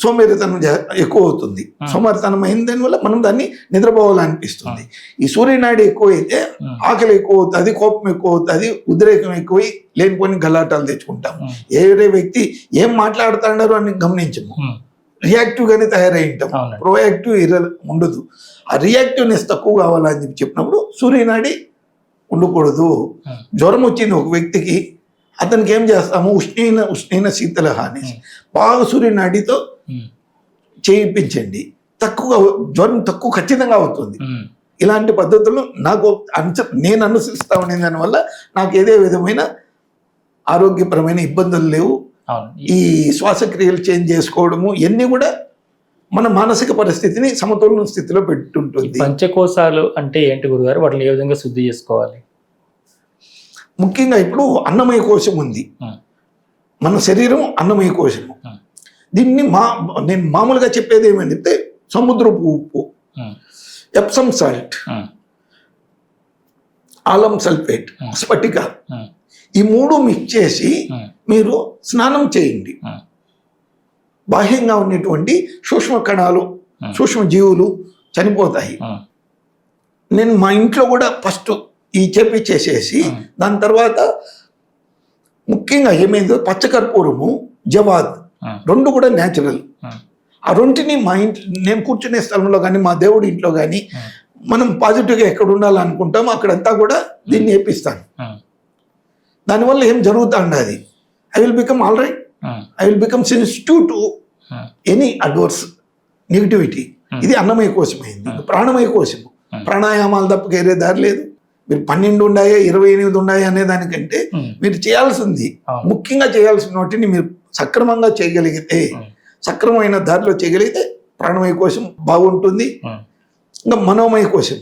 సోమేరితనం ఎక్కువ అవుతుంది. సోమరితనం అయిన దానివల్ల మనం దాన్ని నిద్రపోవాలనిపిస్తుంది. ఈ సూర్యనాడి ఎక్కువ అయితే ఆకలి ఎక్కువ అవుతుంది, కోపం ఎక్కువ అవుతుంది, ఉద్రేకం ఎక్కువై లేనిపోని గలాటాలు తెచ్చుకుంటాం. ఏ వ్యక్తి ఏం మాట్లాడుతున్నారో అని గమనించము, రియాక్టివ్ గానే తయారై ఉంటాం. ప్రోయాక్టివ్ ఉండదు. ఆ రియాక్టివ్నెస్ తక్కువ కావాలని చెప్పినప్పుడు సూర్యనాడి ఉండకూడదు. జ్వరం వచ్చింది ఒక వ్యక్తికి, అతనికి ఏం చేస్తాము, ఉష్ణీన శీతలహ అనేసి బాగా సూర్యనాడితో చేయించండి, జ్వరం తక్కువ ఖచ్చితంగా అవుతుంది. ఇలాంటి పద్ధతులు నాకు నేను అనుసరిస్తా ఉండే దానివల్ల నాకు ఏదే విధమైన ఆరోగ్యపరమైన ఇబ్బందులు లేవు. ఈ శ్వాసక్రియలు చేంజ్ చేసుకోవడము ఇవన్నీ కూడా మన మానసిక పరిస్థితిని సమతులన స్థితిలో పెట్టుంటుంది. పంచకోశాలు అంటే ఏంటి గురుగారు, వాటిని ఏ విధంగా శుద్ధి చేసుకోవాలి? ముఖ్యంగా ఇప్పుడు అన్నమయ కోశం ఉంది, మన శరీరం అన్నమయ కోశము. దీన్ని నేను మామూలుగా చెప్పేది ఏమంటే సముద్రపు ఉప్పు, ఎప్సమ్ సాల్ట్, ఆలం సల్ఫేట్, స్ఫటిక, ఈ మూడు మిక్స్ చేసి మీరు స్నానం చేయండి. బాహ్యంగా ఉన్నటువంటి సూక్ష్మ కణాలు, సూక్ష్మ జీవులు చనిపోతాయి. నేను మా ఇంట్లో కూడా ఫస్ట్ ఈ చేసేసి దాని తర్వాత ముఖ్యంగా ఏమైందో పచ్చకర్పూరము, జవాద్ రెండు కూడా న్యాచురల్. ఆ రెంటిని మా ఇంట్లో నేను కూర్చునే స్థలంలో కానీ మా దేవుడి ఇంట్లో కానీ మనం పాజిటివ్గా ఎక్కడ ఉండాలనుకుంటామో అక్కడంతా కూడా దీన్ని వేపిస్తాను. దానివల్ల ఏం జరుగుతుంది, అది I will become all right, I will become sensitive to any adverse negativity. ఇది అన్నమయ కోశమైంది. ప్రాణమయ కోశము, ప్రాణాయామాలు తప్ప వేరే దారి లేదు. మీరు 12 ఉన్నాయా 28 ఉన్నాయా అనే దానికంటే మీరు చేయాల్సింది, ముఖ్యంగా చేయాల్సిన వాటిని మీరు సక్రమంగా చేయగలిగితే, సక్రమమైన దారిలో చేయగలిగితే ప్రాణమయ కోశం బాగుంటుంది. ఇంకా మనోమయ కోశం,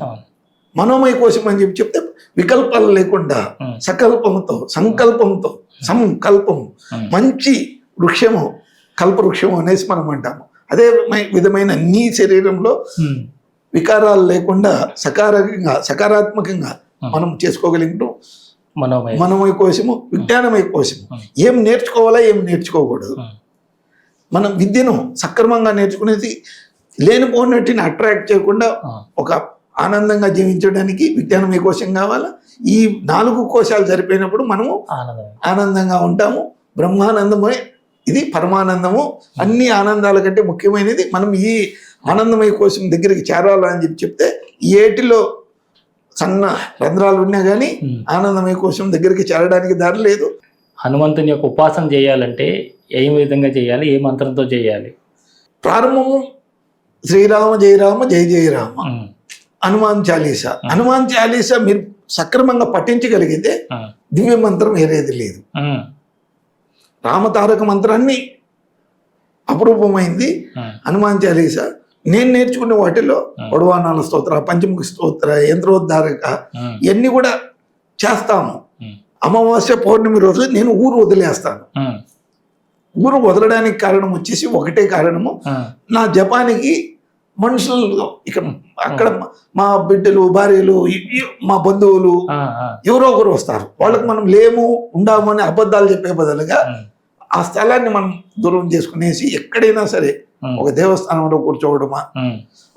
మనోమయ కోశం అని చెప్తే వికల్పాలు లేకుండా సంకల్పంతో మంచి వృక్షము, కల్పవృక్షము అనేసి మనం అంటాము. అదే విధమైన నీ శరీరంలో వికారాలు లేకుండా సకారాత్మకంగా మనం చేసుకోగలిగిన మనోమయ కోశము, విజ్ఞానమయ కోశము. ఏం నేర్చుకోవాలా, ఏం నేర్చుకోకూడదు, మనం విద్యను సక్రమంగా నేర్చుకునేది లేనిపోయినట్టుని అట్రాక్ట్ చేయకుండా ఒక ఆనందంగా జీవించడానికి విజ్ఞానమయ కోశం కావాలా. ఈ 4 కోశాలు సరిపోయినప్పుడు మనము ఆనందంగా ఉంటాము. బ్రహ్మానందమే ఇది పరమానందము. అన్ని ఆనందాల కంటే ముఖ్యమైనది మనం ఈ ఆనందమయ కోశం దగ్గరికి చేరాలని చెప్తే ఏటిలో సన్న రంధ్రాలు ఉన్నా కానీ ఆనందమయ కోశం దగ్గరికి చేరడానికి దారి లేదు. హనుమంతుని యొక్క ఉపాసన చేయాలంటే ఏ విధంగా చేయాలి, ఏ మంత్రంతో చేయాలి? ప్రారంభము శ్రీరామ జయ రామ జయ జయ రామ, హనుమాన్ చాలీసా. హనుమాన్ చాలీసా మీరు సక్రమంగా పఠించగలిగితే దివ్య మంత్రం వేరేది లేదు. రామతారక మంత్రాన్ని అపురూపమైంది హనుమాన్ చాలీసా. నేను నేర్చుకునే వాటిలో వడవానాల స్తోత్ర, పంచముఖి స్తోత్ర, యంత్రోద్ధారక ఇవన్నీ కూడా చేస్తాము. అమావాస్య పౌర్ణమి రోజు నేను ఊరు వదిలేస్తాను. ఊరు వదలడానికి కారణం వచ్చేసి ఒకటే కారణము, నా జపానికి మనుషులు ఇక్కడ అక్కడ మా బిడ్డలు, భార్యలు, మా బంధువులు ఎవరో ఒకరు వస్తారు. వాళ్ళకి మనం లేము ఉండాము అని అబద్ధాలు చెప్పే బదులుగా ఆ స్థలాన్ని మనం దూరం చేసుకునేసి ఎక్కడైనా సరే ఒక దేవస్థానంలో కూర్చోవడమా,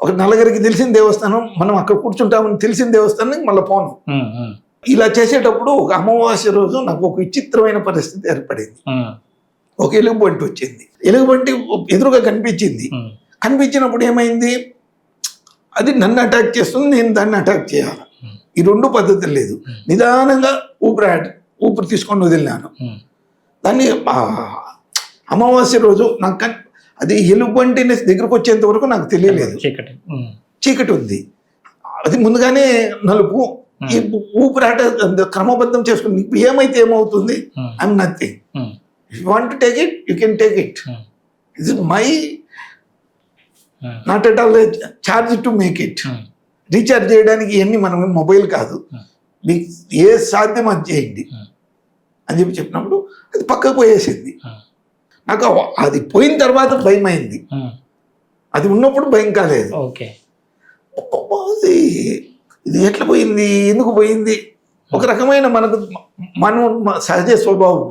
ఒక నలుగురికి తెలిసిన దేవస్థానం మనం అక్కడ కూర్చుంటామని తెలిసిన దేవస్థానానికి మళ్ళీ పోను. ఇలా చేసేటప్పుడు ఒక అమావాస్య రోజు నాకు ఒక విచిత్రమైన పరిస్థితి ఏర్పడింది. ఒక ఎలుగుబంటి వచ్చింది. ఎలుగుబంటి ఎదురుగా కనిపించింది. కనిపించినప్పుడు ఏమైంది, అది నన్ను అటాక్ చేస్తుంది, నేను దాన్ని అటాక్ చేయాలి. ఈ 2 పద్ధతులు లేదు. నిదానంగా ఊపిరి తీసుకొని వదిలినాను దాన్ని. అమావాస్య రోజు నాకు అది ఎలుగుబంటి దగ్గరకు వచ్చేంత వరకు నాకు తెలియలేదు. చీకటి ఉంది, అది ముందుగానే నలుపు. ఈ ఊపిరాట క్రమబద్ధం చేసుకుని ఏమైతే ఏమవుతుంది, I'm nothing. If you want to take it, you can take it. This is my not at all a charge to make it. Recharge చేయడానికి ఇవన్నీ మనం మొబైల్ కాదు, మీకు ఏ సాధ్యం అది చేయండి అని చెప్పినప్పుడు అది పక్కకు పోయేసింది. నాకు అది పోయిన తర్వాత భయం అయింది, అది ఉన్నప్పుడు భయం కాలేదు. ఇది ఎట్లా పోయింది, ఎందుకు పోయింది, ఒక రకమైన మనకు సహజ స్వభావం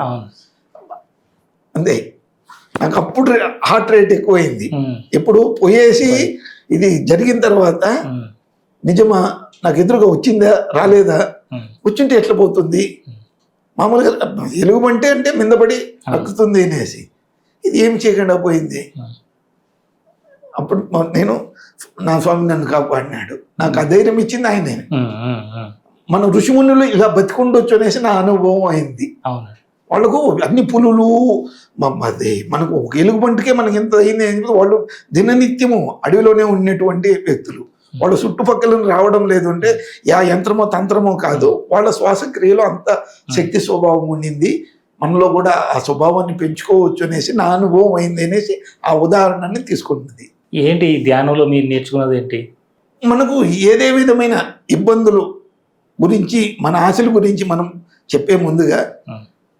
అంతే. నాకు అప్పుడు హార్ట్ రేట్ ఎక్కువైంది. ఎప్పుడు పోయేసి ఇది జరిగిన తర్వాత నిజమా, నాకు ఎదురుగా వచ్చిందా రాలేదా, వచ్చింటే ఎట్లా పోతుంది, మామూలుగా ఎలుగుబంటే అంటే మిందపడి నక్కుతుంది అనేసి ఇది ఏం చేయకుండా పోయింది. అప్పుడు నేను నా స్వామి నన్ను కాపాడినాడు. నాకు ఆ ధైర్యం ఇచ్చింది ఆయనే. మన ఋషిమునులు ఇలా బతికుండొచ్చు అనేసి నా అనుభవం అయింది. అవును. వాళ్ళకు అన్ని పులులు అది మనకు ఒక ఎలుగుబంటికే మనకి ఎంత అయింది. వాళ్ళు దిననిత్యము అడవిలోనే ఉన్నటువంటి వ్యక్తులు. వాళ్ళు చుట్టుపక్కల రావడం లేదు అంటే యా యంత్రమో తంత్రమో కాదు, వాళ్ళ శ్వాసక్రియలో అంత శక్తి స్వభావం ఉండింది. మనలో కూడా ఆ స్వభావాన్ని పెంచుకోవచ్చు అనేసి నా అనుభవం అయింది అనేసి ఆ ఉదాహరణని తీసుకుంటుంది. ఏంటి ఈ ధ్యానంలో మీరు నేర్చుకున్నది ఏంటి? మనకు ఏదే విధమైన ఇబ్బందులు గురించి మన ఆశల గురించి మనం చెప్పే ముందుగా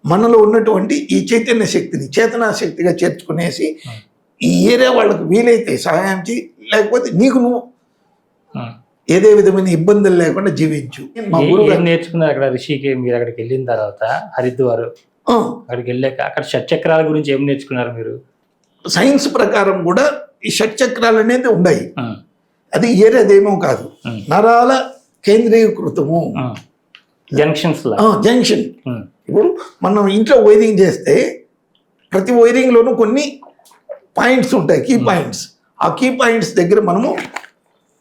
మనలో ఉన్నటువంటి ఈ చైతన్య శక్తిని చేతనా శక్తిగా చేర్చుకునేసి ఈ ఏరియా వాళ్ళకు వీలైతే సహాయం చేయి, లేకపోతే నీకు నువ్వు ఏదే విధమైన ఇబ్బందులు లేకుండా జీవించు. మా గురువు ఏం నేర్చుకున్నారు అక్కడ రిషికి? మీరు అక్కడికి వెళ్ళిన తర్వాత హరిద్వార్ అక్కడికి వెళ్ళాక అక్కడ షట్చక్రాల గురించి ఏం నేర్చుకున్నారు మీరు? సైన్స్ ప్రకారం కూడా ఈ షట్చక్రాలు అనేది ఉన్నాయి. అది ఏరేదేమో కాదు, నరాల కేంద్రీకృతము, జంక్షన్స్. జంక్షన్. ఇప్పుడు మనం ఇంట్లో వైరింగ్ చేస్తే ప్రతి వైరింగ్లోనూ కొన్ని పాయింట్స్ ఉంటాయి, కీ పాయింట్స్. ఆ కీ పాయింట్స్ దగ్గర మనము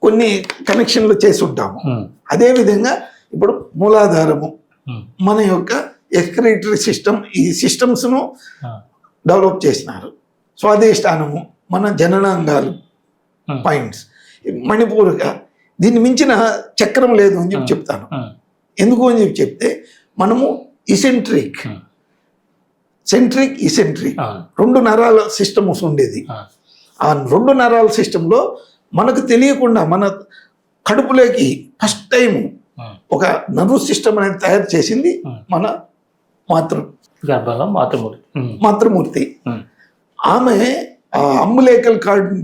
కొన్ని కనెక్షన్లు చేసి ఉంటాము. అదేవిధంగా ఇప్పుడు మూలాధారము, మన యొక్క ఎక్స్క్రిటరీ సిస్టమ్, ఈ సిస్టమ్స్ను డెవలప్ చేసినారు. స్వాధిష్టానము, మన జననాంగాలు పాయింట్స్, మణిపూరక. దీన్ని మించిన చక్రం లేదు అని చెప్పి చెప్తాను. ఎందుకు అని చెప్పి చెప్తే మనము ఇసెంట్రిక్, సెంట్రిక్, ఇసెంట్రిక్ రెండు నరాల సిస్టమ్స్ ఉండేది. ఆ రెండు నరాల సిస్టంలో మనకు తెలియకుండా మన కడుపులోకి ఫస్ట్ టైం ఒక నర్వస్ సిస్టమ్ అనేది తయారు చేసింది మన మాతృమూర్తి. ఆమె ఆ అంబులేకల్ కార్డుని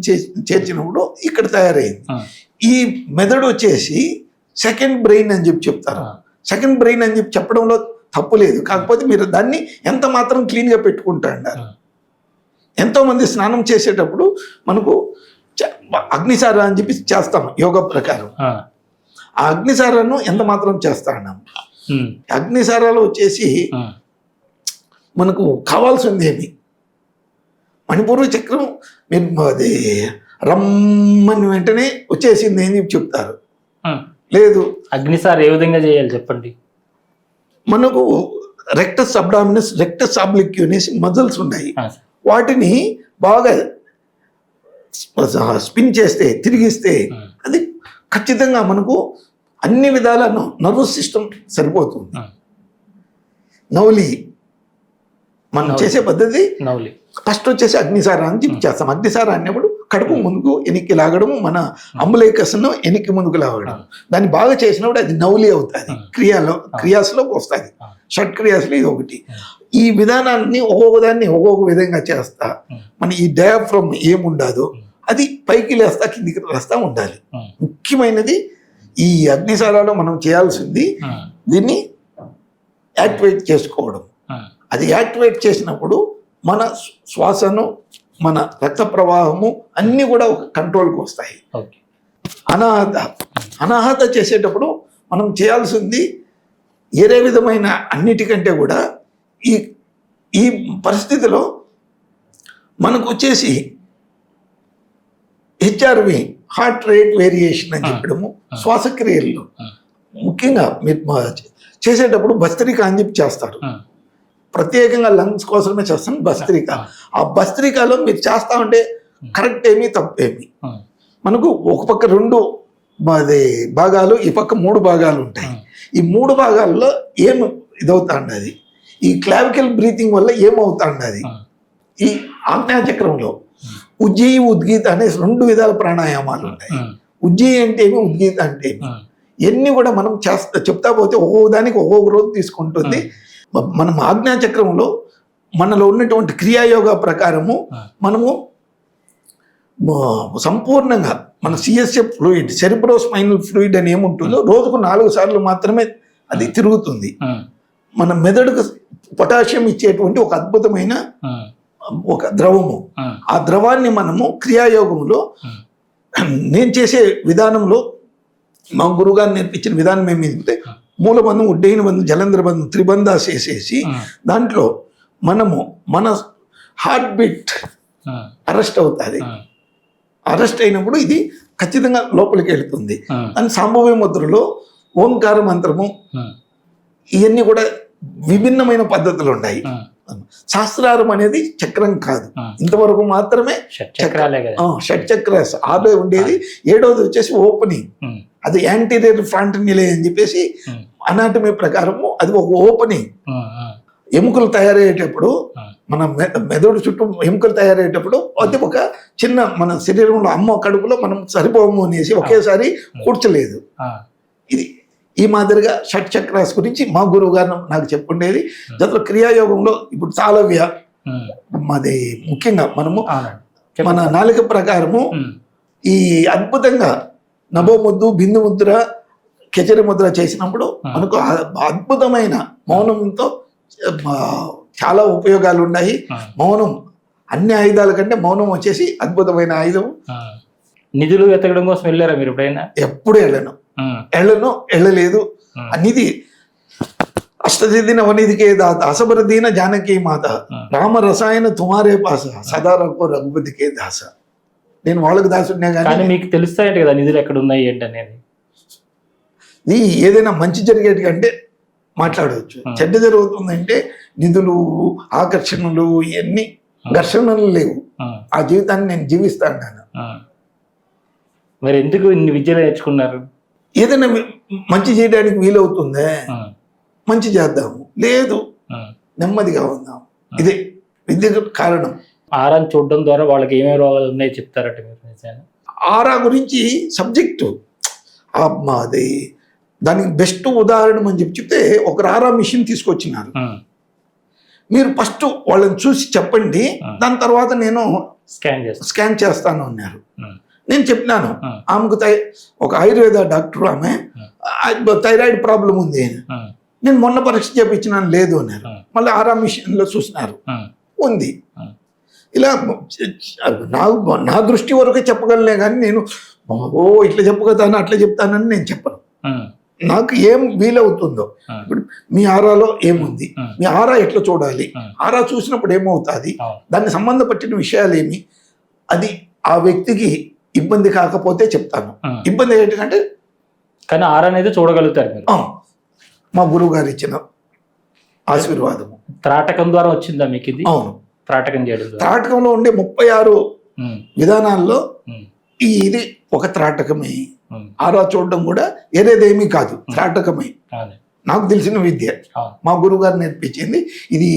చేర్చినప్పుడు ఇక్కడ తయారైంది. ఈ మెదడు వచ్చేసి సెకండ్ బ్రెయిన్ అని చెప్పి చెప్తారు. సెకండ్ బ్రెయిన్ అని చెప్పి చెప్పడంలో తప్పు లేదు. కాకపోతే మీరు దాన్ని ఎంత మాత్రం క్లీన్గా పెట్టుకుంటా అన్నారు. ఎంతోమంది స్నానం చేసేటప్పుడు మనకు అగ్నిసార అని చెప్పి చేస్తాం యోగా ప్రకారం. ఆ అగ్నిసారాను ఎంత మాత్రం చేస్తా అన్నాము. అగ్నిసారాలు వచ్చేసి మనకు కావాల్సింది ఏమి, మణిపూర్వ చక్రం మీరు అది రమ్మని వెంటనే వచ్చేసింది అని చెప్పి చెప్తారు. లేదు, అగ్నిసార్ ఏ విధంగా చేయాలి చెప్పండి. మనకు రెక్టస్ అబ్డామినస్, రెక్టస్ ఆబ్లిక్యూనస్ మజిల్స్ ఉన్నాయి. వాటిని బాగా స్పిన్ చేస్తే, తిరిగిస్తే అది ఖచ్చితంగా మనకు అన్ని విధాల నర్వస్ సిస్టమ్ సరిపోతుంది. నవలి మనం చేసే పద్ధతి ఫస్ట్ వచ్చేసి అగ్నిసార అని చెప్పి చేస్తాం. అగ్నిసార అన్నప్పుడు కడుపు ముందుకు వెనక్కి లాగడము, మన అంబులేకస్ను వెనక్కి ముందుకు లాగడం. దాన్ని బాగా చేసినప్పుడు అది నవలి అవుతుంది. క్రియాస్లోకి వస్తుంది. షట్ క్రియాస్లో ఇది ఒకటి. ఈ విధానాన్ని ఒక్కొక్క దాన్ని ఒక్కొక్క విధంగా చేస్తా మన ఈ డయాఫ్రమ్ ఏముండదో అది పైకి లేస్తా కిందికి లేస్తా ఉండాలి. ముఖ్యమైనది ఈ అగ్నిసారాలో మనం చేయాల్సింది దీన్ని యాక్టివేట్ చేసుకోవడం. అది యాక్టివేట్ చేసినప్పుడు మన శ్వాసను, మన రక్త ప్రవాహము అన్నీ కూడా ఒక కంట్రోల్కి వస్తాయి. అనాహత చేసేటప్పుడు మనం చేయాల్సింది ఏరే విధమైన అన్నిటికంటే కూడా ఈ పరిస్థితిలో మనకు వచ్చేసి హెచ్ఆర్వి, హార్ట్ రేట్ వేరియేషన్ అని చెప్పడము, శ్వాసక్రియల్లో ముఖ్యంగా మీరు చేసేటప్పుడు భస్త్రిక అని చెప్పి చేస్తారు. ప్రత్యేకంగా లంగ్స్ కోసమే చేస్తాను భస్త్రిక. ఆ భస్త్రికలో మీరు చేస్తా ఉంటే కరెక్ట్ ఏమి తప్పేమి. మనకు ఒక పక్క రెండు భాగాలు, ఈ పక్క మూడు భాగాలు ఉంటాయి. ఈ మూడు భాగాల్లో ఏమి ఇదవుతా ఉండదు. ఈ క్లావికల్ బ్రీతింగ్ వల్ల ఏమవుతా ఉండదు. ఈ ఆజ్ఞాచక్రంలో ఉజ్జయి, ఉద్గీత అనే రెండు విధాల ప్రాణాయామాలు ఉంటాయి. ఉజ్జయి అంటే ఏమి, ఉద్గీత అంటే ఏమి, ఇవన్నీ కూడా మనం చెప్తా పోతే ఒక్కొక్క దానికి ఒక్కొక్క రోజు తీసుకుంటుంది. మనం ఆజ్ఞాచక్రంలో మనలో ఉన్నటువంటి క్రియాయోగా ప్రకారము మనము సంపూర్ణంగా మన సిఎస్ఎఫ్ ఫ్లూయిడ్, సెరిబ్రోస్పైనల్ ఫ్లూయిడ్ అని ఏముంటుందో రోజుకు 4 సార్లు మాత్రమే అది తిరుగుతుంది. మన మెదడుకు పొటాషియం ఇచ్చేటువంటి ఒక అద్భుతమైన ఒక ద్రవము. ఆ ద్రవాన్ని మనము క్రియాయోగంలో నేను చేసే విధానంలో మా గురుగారు నేర్పించిన విధానం ఏమిటంటే మూలబంధం, ఉడ్డయిన బంధం, జలంధ్ర బంధం, త్రిబంధాస్ వేసేసి దాంట్లో మనము మన హార్ట్ బీట్ అరెస్ట్ అవుతుంది. అరెస్ట్ అయినప్పుడు ఇది ఖచ్చితంగా లోపలికి వెళుతుంది. అని సంభవ ముద్రలో ఓంకార మంత్రము, ఇవన్నీ కూడా విభిన్నమైన పద్ధతులు ఉన్నాయి. శాస్త్రారం అనేది చక్రం కాదు, ఇంతవరకు మాత్రమే చక్రాలే కదా. షట్ చక్రాస్ 6 ఉండేది, 7వది వచ్చేసి ఓపెనింగ్, అది యాంటీరియర్ ఫ్రాంటనిలే అని చెప్పేసి అనాటమీ ప్రకారము అది ఒక ఓపెనింగ్. ఎముకలు తయారయ్యేటప్పుడు మన మెదడు చుట్టూ ఎముకలు తయారయ్యేటప్పుడు అది ఒక చిన్న మన శరీరంలో అమ్మ కడుపులో మనం సరిపోము అనేసి ఒకేసారి కూర్చలేదు. ఇది ఈ మాదిరిగా షట్ చక్రాస్ గురించి మా గురువు గారు నాకు చెప్పుండేది. దాంట్లో క్రియాయోగంలో ఇప్పుడు తాళవ్య మాది ముఖ్యంగా మనము మన నాలుక ప్రకారము ఈ అద్భుతంగా నభోముద్దు, బిందు ముద్ర, కెచరి ముద్ర చేసినప్పుడు మనకు అద్భుతమైన మౌనంతో చాలా ఉపయోగాలు ఉన్నాయి. మౌనం అన్ని ఆయుధాల కంటే మౌనం వచ్చేసి అద్భుతమైన ఆయుధం. నిధులు వెతకడం కోసం వెళ్ళారా మీరు ఎప్పుడైనా? ఎప్పుడు వెళ్ళలేదు. నిధి అష్టదిన వనిధికే దాత, అసబరదీన జానకి మాత, రామ రసాయన తుమారే పాస, సదా రఘు రఘుపతికే దాస. నేను వాళ్ళకి దాసుడినే కానీ మీకు తెలుస్తాయంట కదా నిధులు ఎక్కడ ఉన్నాయి ఏంటి అనేది. ఇది ఏదైనా మంచి జరిగేటి కంటే మాట్లాడవచ్చు, చెడ్డ జరుగుతుందంటే నిధులు, ఆకర్షణలు, ఇవన్నీ ఘర్షణలు లేవు. ఆ జీవితాన్ని నేను జీవిస్తాను. మరి ఎందుకు ఇన్ని విద్యలు నేర్చుకున్నారు? ఏదైనా మంచి చేయడానికి వీలవుతుందే, మంచి చేద్దాము, లేదు నెమ్మదిగా ఉందాం. ఇదే విద్యకు కారణం. ఆరాన్ని చూడడం ద్వారా వాళ్ళకి ఏమేమి రోగాలు ఉన్నాయో చెప్తారట మీరు? ఆరా గురించి సబ్జెక్టు అది దానికి బెస్ట్ ఉదాహరణ అని చెప్తే ఒకరు ఆరా మిషన్ తీసుకొచ్చినారు. మీరు ఫస్ట్ వాళ్ళని చూసి చెప్పండి, దాని తర్వాత నేను స్కాన్ చేస్తాను అన్నారు. నేను చెప్పినాను ఆమెకు ఒక ఆయుర్వేద డాక్టర్, ఆమె థైరాయిడ్ ప్రాబ్లం ఉంది. నేను మొన్న పరీక్ష చేయించినాను, లేదు అన్నారు. మళ్ళీ ఆరా మిషన్లో చూసినారు, ఉంది. ఇలా నా దృష్టి వరకే చెప్పగలనే కానీ నేను ఇట్లా చెప్పగలుగుతాను అట్లా చెప్తానని నేను చెప్పను. నాకు ఏం వీలవుతుందో. ఇప్పుడు మీ ఆరాలో ఏముంది, మీ ఆరా ఎట్లా చూడాలి, ఆరా చూసినప్పుడు ఏమవుతుంది, దాన్ని సంబంధపట్టిన విషయాలు ఏమి, అది ఆ వ్యక్తికి ఇబ్బంది కాకపోతే చెప్తాను. ఇబ్బంది ఏంటంటే కానీ ఆరా అనేది చూడగలుగుతారు. మా గురువు గారు ఇచ్చిన ఆశీర్వాదము. త్రాటకం ద్వారా వచ్చిందా మీకు ఇది? అవును, త్రాటకం చేయడం. త్రాటకంలో ఉండే 36 విధానాల్లో ఇది ఒక త్రాటకమే. ఆరా చూడడం కూడా ఏదేదేమీ కాదు, త్రాటకమే. నాకు తెలిసిన విద్య మా గురువు గారు నేర్పించింది. ఇది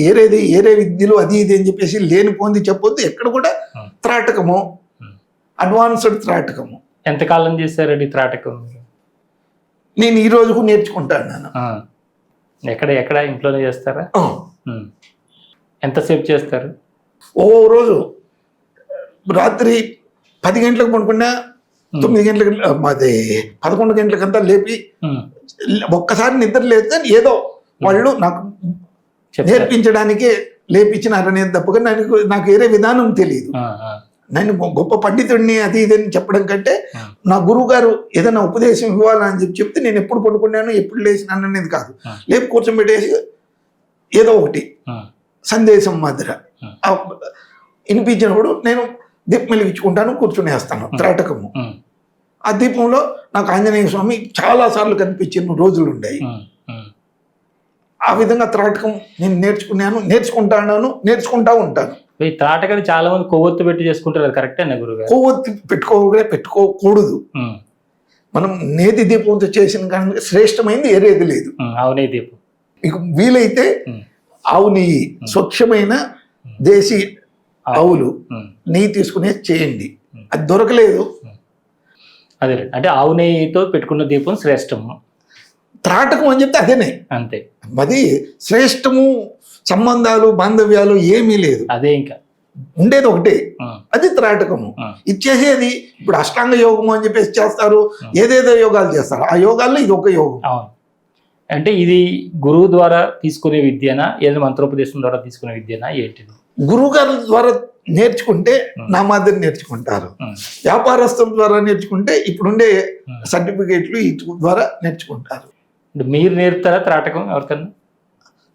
ఏరే విద్యలు అది ఇది అని చెప్పేసి లేని పొంది చెప్పొద్దు. ఎక్కడ కూడా త్రాటకము, అడ్వాన్స్డ్ త్రాటకము. ఎంతకాలం చేశారండి త్రాటకం? నేను ఈ రోజుకు నేర్చుకుంటాను. ఎక్కడ ఇంట్లోనే చేస్తారా? ఎంతసేపు చేస్తారు? ఓ రోజు రాత్రి 10 గంటలకు పడుకున్నా, 9 గంటలకు, మాది 11 గంటలకంతా లేపి ఒక్కసారి నిద్ర లేదు. కానీ ఏదో వాళ్ళు నాకు నేర్పించడానికే లేపించినారనేది తప్పగా నాకు వేరే విధానం తెలియదు. నేను గొప్ప పండితుడిని అది ఇదని చెప్పడం కంటే నా గురువు గారు ఏదైనా ఉపదేశం ఇవ్వాలని చెప్తే నేను ఎప్పుడు పడుకున్నాను, ఎప్పుడు లేచినాను అనేది కాదు. లేపు కూర్చోబెట్టేసి ఏదో ఒకటి సందేశం మాదిర వినిపించినప్పుడు నేను దీపం వెలిగించుకుంటాను, కూర్చునేస్తాను. త్రాటకము. ఆ దీపంలో నాకు ఆంజనేయ స్వామి చాలా సార్లు కనిపించిన రోజులు ఉన్నాయి. ఆ విధంగా త్రాటకం నేను నేర్చుకుంటా ఉంటాను. ఈ త్రాటకాన్ని చాలా మంది కొవ్వొత్తు పెట్టి చేసుకుంటారు, అది కరెక్టే గురుగారు? కొవ్వొత్తి పెట్టుకోకూడదు. మనం నేతి దీపంతో చేసిన కానీ శ్రేష్టమైంది ఏరేది లేదు. అవునే దీపం. మీకు వీలైతే ఆవు నెయ్యి, స్వచ్ఛమైన దేశీ ఆవులు నెయ్యి తీసుకునే చేయండి. అది దొరకలేదు, అదే అంటే ఆవు నెయ్యితో పెట్టుకున్న దీపం శ్రేష్టము. త్రాటకం అని చెప్తే అదేనే, అంతే. అది శ్రేష్టము. సంబంధాలు, బాంధవ్యాలు ఏమీ లేదు, అదే ఇంకా ఉండేది ఒకటే, అది త్రాటకము. ఇచ్చేసేది ఇప్పుడు అష్టాంగ యోగము అని చెప్పేసి చేస్తారు, ఏదేదో యోగాలు చేస్తారు. ఆ యోగాల్లో ఇది ఒక యోగం. అవును. అంటే ఇది గురువు ద్వారా తీసుకునే విద్యనా, ఏదైనా మంత్రోపదేశం ద్వారా తీసుకునే విద్యనా, ఏంటిది? గురువు గారి ద్వారా నేర్చుకుంటే నా మాదిరి నేర్చుకుంటారు. వ్యాపారస్తుల ద్వారా నేర్చుకుంటే ఇప్పుడుండే సర్టిఫికేట్లు ద్వారా నేర్చుకుంటారు. మీరు నేర్పుతారా త్రాటకం ఎవరికన్నా?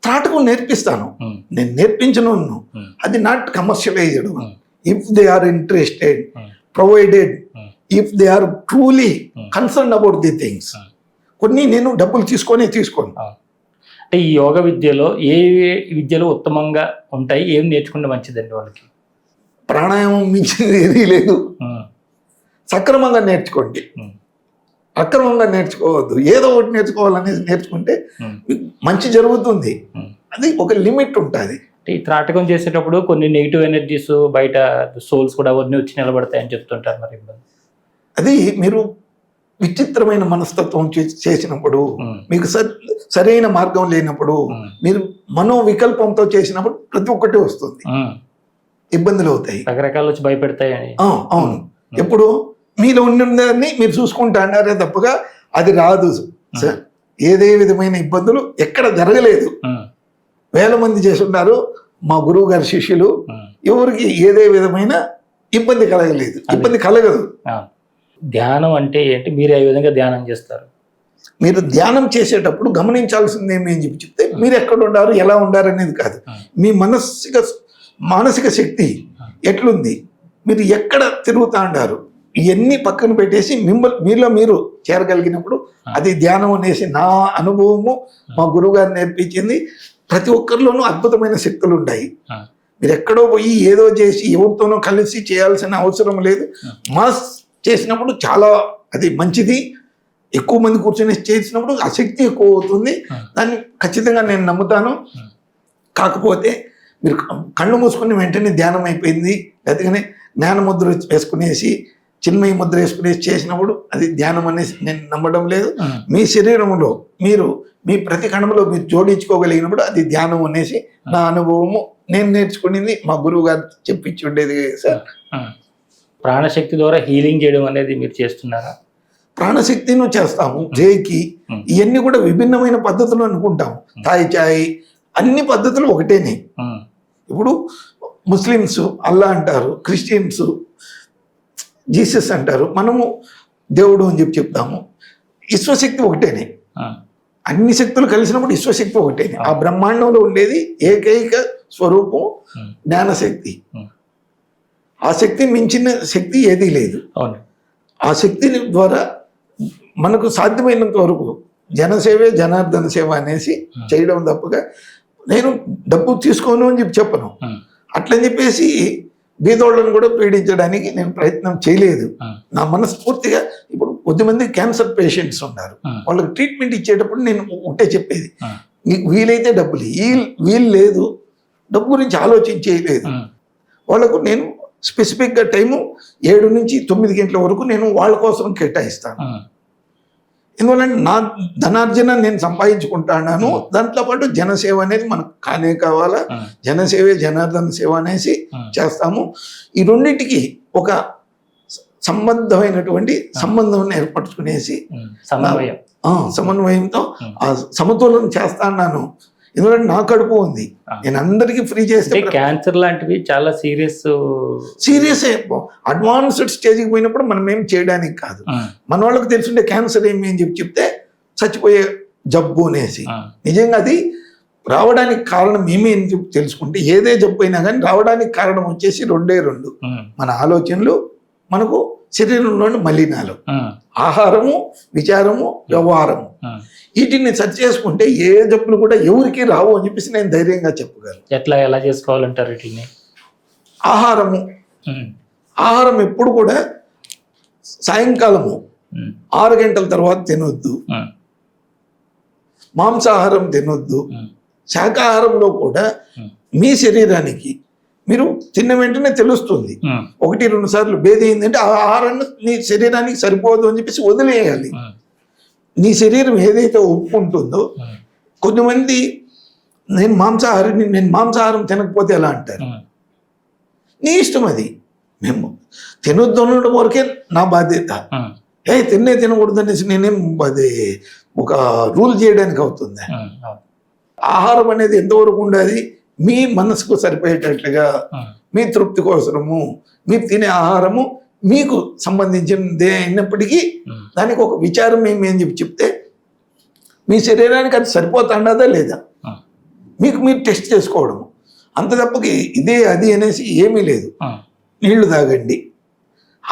త్రాటకం నేర్పిస్తాను, నేను నేర్పించను. అది not commercialized. If they are interested, provided, if they are truly concern about the things. కొన్ని నేను డబ్బులు తీసుకోను. అంటే ఈ యోగ విద్యలో ఏ విద్యలు ఉత్తమంగా ఉంటాయి, ఏం నేర్చుకుంటే మంచిదండి వాళ్ళకి? ప్రాణాయామం మించింది ఏదీ లేదు. సక్రమంగా నేర్చుకోండి, అక్రమంగా నేర్చుకోవద్దు. ఏదో ఒకటి నేర్చుకోవాలనేది నేర్చుకుంటే మంచి జరుగుతుంది. అది ఒక లిమిట్ ఉంటుంది. ఈ త్రాటకం చేసేటప్పుడు కొన్ని నెగిటివ్ ఎనర్జీస్ బయట సోల్స్ కూడా అవన్నీ వచ్చి నిలబడతాయని చెప్తుంటారు. మరి అది మీరు విచిత్రమైన మనస్తత్వం చేసినప్పుడు, మీకు సరైన మార్గం లేనప్పుడు, మీరు మనోవికల్పంతో చేసినప్పుడు ప్రతి ఒక్కటి వస్తుంది, ఇబ్బందులు అవుతాయి, రకరకాలు వచ్చి భయపెడతాయి. అవును. ఎప్పుడు మీలో ఉన్నదాన్ని మీరు చూసుకుంటా అన్నారే తప్పగా అది రాదు సార్. ఏదే విధమైన ఇబ్బందులు ఎక్కడ జరగలేదు. వేల మంది చేసి ఉన్నారు మా గురువు గారి శిష్యులు, ఎవరికి ఏదే విధమైన ఇబ్బంది కలగలేదు, ఇబ్బంది కలగదు. ధ్యానం అంటే ఏంటి? మీరు ఏ విధంగా ధ్యానం చేస్తారు? మీరు ధ్యానం చేసేటప్పుడు గమనించాల్సింది ఏమి అని చెప్తే, మీరు ఎక్కడ ఉండారు, ఎలా ఉండారు అనేది కాదు. మీ మానసిక శక్తి ఎట్లుంది, మీరు ఎక్కడ తిరుగుతా ఉండారు, ఇవన్నీ పక్కన పెట్టేసి మీలో మీరు చేరగలిగినప్పుడు అది ధ్యానం అనేసి నా అనుభవము, మా గురువు గారు నేర్పించింది. ప్రతి ఒక్కరిలోనూ అద్భుతమైన శక్తులు ఉన్నాయి. మీరు ఎక్కడో పోయి ఏదో చేసి ఎవరితోనో కలిసి చేయాల్సిన అవసరం లేదు. మాస్ చేసినప్పుడు చాలా అది మంచిది. ఎక్కువ మంది కూర్చొని చేసినప్పుడు ఆ శక్తి ఎక్కువ అవుతుంది. దాన్ని ఖచ్చితంగా నేను నమ్ముతాను. కాకపోతే మీరు కళ్ళు మూసుకుని వెంటనే ధ్యానం అయిపోయింది, లేకపోతే జ్ఞానముద్ర వేసుకునేసి చిన్మయ ముద్ర వేసుకునేసి చేసినప్పుడు అది ధ్యానం అనేసి నేను నమ్మడం లేదు. మీ శరీరంలో మీరు మీ ప్రతి కణంలో మీరు జోడించుకోగలిగినప్పుడు అది ధ్యానం అనేసి నా అనుభవము. నేను నేర్చుకునేది మా గురువు గారు చెప్పించి ఉండేది సార్. ప్రాణశక్తి ద్వారా హీలింగ్ చేయడం అనేది మీరు చేస్తున్నారా? ప్రాణశక్తిను చేస్తాము, జైకి, ఇవన్నీ కూడా విభిన్నమైన పద్ధతులు అనుకుంటాము. తాయి చాయ్ అన్ని పద్ధతులు ఒకటేనే. ఇప్పుడు ముస్లిమ్స్ అల్లా అంటారు, క్రిస్టియన్స్ జీసస్ అంటారు, మనము దేవుడు అని చెప్తాము. విశ్వశక్తి ఒకటేనే. అన్ని శక్తులు కలిసినప్పుడు విశ్వశక్తి ఒకటేనే. ఆ బ్రహ్మాండంలో ఉండేది ఏకైక స్వరూపం జ్ఞానశక్తి. ఆ శక్తి మించిన శక్తి ఏదీ లేదు. ఆ శక్తిని ద్వారా మనకు సాధ్యమైనంత వరకు జనసేవే జనార్దన సేవ అనేసి చేయడం తప్పగా నేను డబ్బు తీసుకోను అని చెప్పను. అట్లని చెప్పేసి బీదోళ్ళను కూడా పీడించడానికి నేను ప్రయత్నం చేయలేదు. నా మనస్ఫూర్తిగా ఇప్పుడు కొద్దిమంది క్యాన్సర్ పేషెంట్స్ ఉన్నారు, వాళ్ళకి ట్రీట్మెంట్ ఇచ్చేటప్పుడు నేను ఒకటే చెప్పేది, నీకు వీలైతే డబ్బులు, వీలు లేదు డబ్బు గురించి ఆలోచించేయలేదు. వాళ్ళకు నేను స్పెసిఫిక్గా టైము 7 నుంచి 9 గంటల వరకు నేను వాళ్ళ కోసం కేటాయిస్తాను. ఎందువల్ల నా ధనార్జన నేను సంపాదించుకుంటాను. దాంట్లో పాటు జనసేవ అనేది మనకు కానే కావాలా. జనసేవే జనార్దన సేవ అనేసి చేస్తాము. ఈ రెండింటికి ఒక సంబంధమైనటువంటి సంబంధం ఏర్పరచుకునేసి సమన్వయంతో ఆ సమతులన చేస్తాను. ఎందుకంటే నా కడుపు ఉంది, నేను అందరికీ ఫ్రీ చేస్తే. క్యాన్సర్ లాంటివి చాలా సీరియస్ అడ్వాన్స్డ్ స్టేజ్కి పోయినప్పుడు మనం ఏం చేయడానికి కాదు. మన వాళ్ళకి తెలుసుంటే క్యాన్సర్ ఏమి అని చెప్తే చచ్చిపోయే జబ్బు అనేసి. నిజంగా అది రావడానికి కారణం ఏమి అని చెప్పి తెలుసుకుంటే, ఏదే జబ్బు అయినా కానీ రావడానికి కారణం వచ్చేసి 2 మన ఆలోచనలు, మనకు శరీరంలోని మలినాలు, ఆహారము, విచారము, వ్యవహారము. వీటిని సెర్చ్ చేసుకుంటే ఏ జబ్బులు కూడా ఎవరికి రావు అని చెప్పేసి నేను ధైర్యంగా చెప్పగలను. ఎలా చేసుకోవాలంటారు వీటిని? ఆహారం ఎప్పుడు కూడా సాయంకాలము 6 గంటల తర్వాత తినొద్దు. మాంసాహారం తినొద్దు. శాకాహారంలో కూడా మీ శరీరానికి మీరు తిన్న వెంటనే తెలుస్తుంది. 1-2 సార్లు భేది అయిందంటే ఆ ఆహారాన్ని నీ శరీరానికి సరిపోదు అని చెప్పేసి వదిలేయాలి. నీ శరీరం ఏదైతే ఒప్పుకుంటుందో, కొంతమంది నేను మాంసాహారం తినకపోతే ఎలా అంటారు. నీ ఇష్టం, అది మేము తినొద్దు అనడం వరకే నా బాధ్యత. తినకూడదు అనేసి నేనేం అది ఒక రూల్ చేయడానికి అవుతుంది. ఆహారం అనేది ఎంతవరకు ఉండాలి, మీ మనసుకు సరిపోయేటట్లుగా, మీ తృప్తి కోసము మీరు తినే ఆహారము మీకు సంబంధించినదే అయినప్పటికీ దానికి ఒక విచారం ఏమి అని చెప్తే మీ శరీరానికి అది సరిపోతుండదా లేదా మీకు మీరు టెస్ట్ చేసుకోవడం. అంత తప్పకి ఇదే అది అనేసి ఏమీ లేదు. నీళ్లు తాగండి,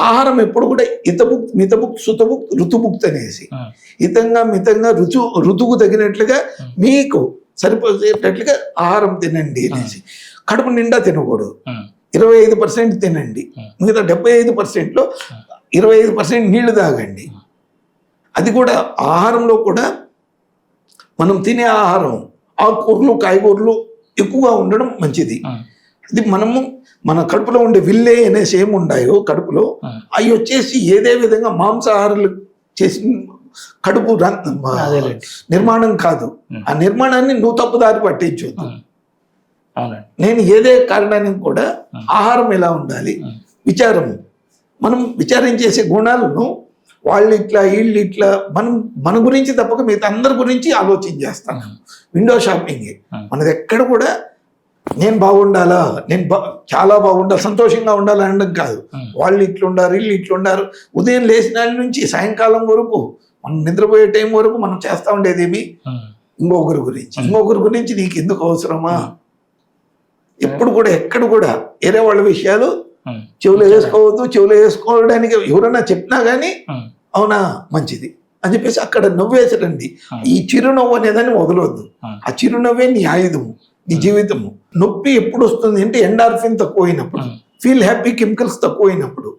ఆహారం ఎప్పుడు కూడా హితభుక్తి మితభుక్తి సుతభుక్తి ఋతుభుక్తి అనేసి హితంగా మితంగా ఋతువుకు తగినట్లుగా మీకు సరిపోయేటట్లుగా ఆహారం తినండి అనేసి. కడుపు నిండా తినకూడదు, 25% తినండి, మిగతా 75%లో 25% నీళ్లు తాగండి. అది కూడా ఆహారంలో కూడా మనం తినే ఆహారం ఆకుకూరలు కాయగూరలు ఎక్కువగా ఉండడం మంచిది. అది మనము మన కడుపులో ఉండే విల్లే అనేసి ఏమి ఉన్నాయో కడుపులో అవి వచ్చేసి ఏదే విధంగా మాంసాహారాలు చేసి కడుపు నిర్మాణం కాదు. ఆ నిర్మాణాన్ని నువ్వు తప్పుదారి పట్టించొద్దు. నేను ఏదే కారణానికి కూడా ఆహారం ఎలా ఉండాలి, విచారము, మనం విచారం చేసే గుణాలను వాళ్ళు ఇట్లా వీళ్ళు ఇట్లా మన గురించి తప్పక మిగతా అందరి గురించి ఆలోచన చేస్తాను. విండో షాపింగ్ మనది ఎక్కడ కూడా నేను బాగుండాలా, నేను చాలా బాగుండాలి, సంతోషంగా ఉండాలి అనడం కాదు. వాళ్ళు ఇట్లుండారు వీళ్ళు ఇట్లుండారు. ఉదయం లేచిన నుంచి సాయంకాలం వరకు మనం నిద్రపోయే టైం వరకు మనం చేస్తూ ఉండేదేమి ఇంకొకరి గురించి నీకు ఎందుకు అవసరమా? ఎప్పుడు కూడా ఎక్కడ కూడా వేరే వాళ్ళ విషయాలు చెవులు వేసుకోవద్దు. చెవులు వేసుకోవడానికి ఎవరైనా చెప్పినా కానీ అవునా మంచిది అని చెప్పేసి అక్కడ నవ్వేసరండి. ఈ చిరునవ్వు అనేదాన్ని వదలవద్దు. ఆ చిరునవ్వే నీ ఆయుధము, నీ జీవితము. నొప్పి ఎప్పుడు వస్తుంది అంటే ఎండార్ఫిన్ తక్కువైనప్పుడు, ఫీల్ హ్యాపీ కెమికల్స్ తక్కువైనప్పుడు.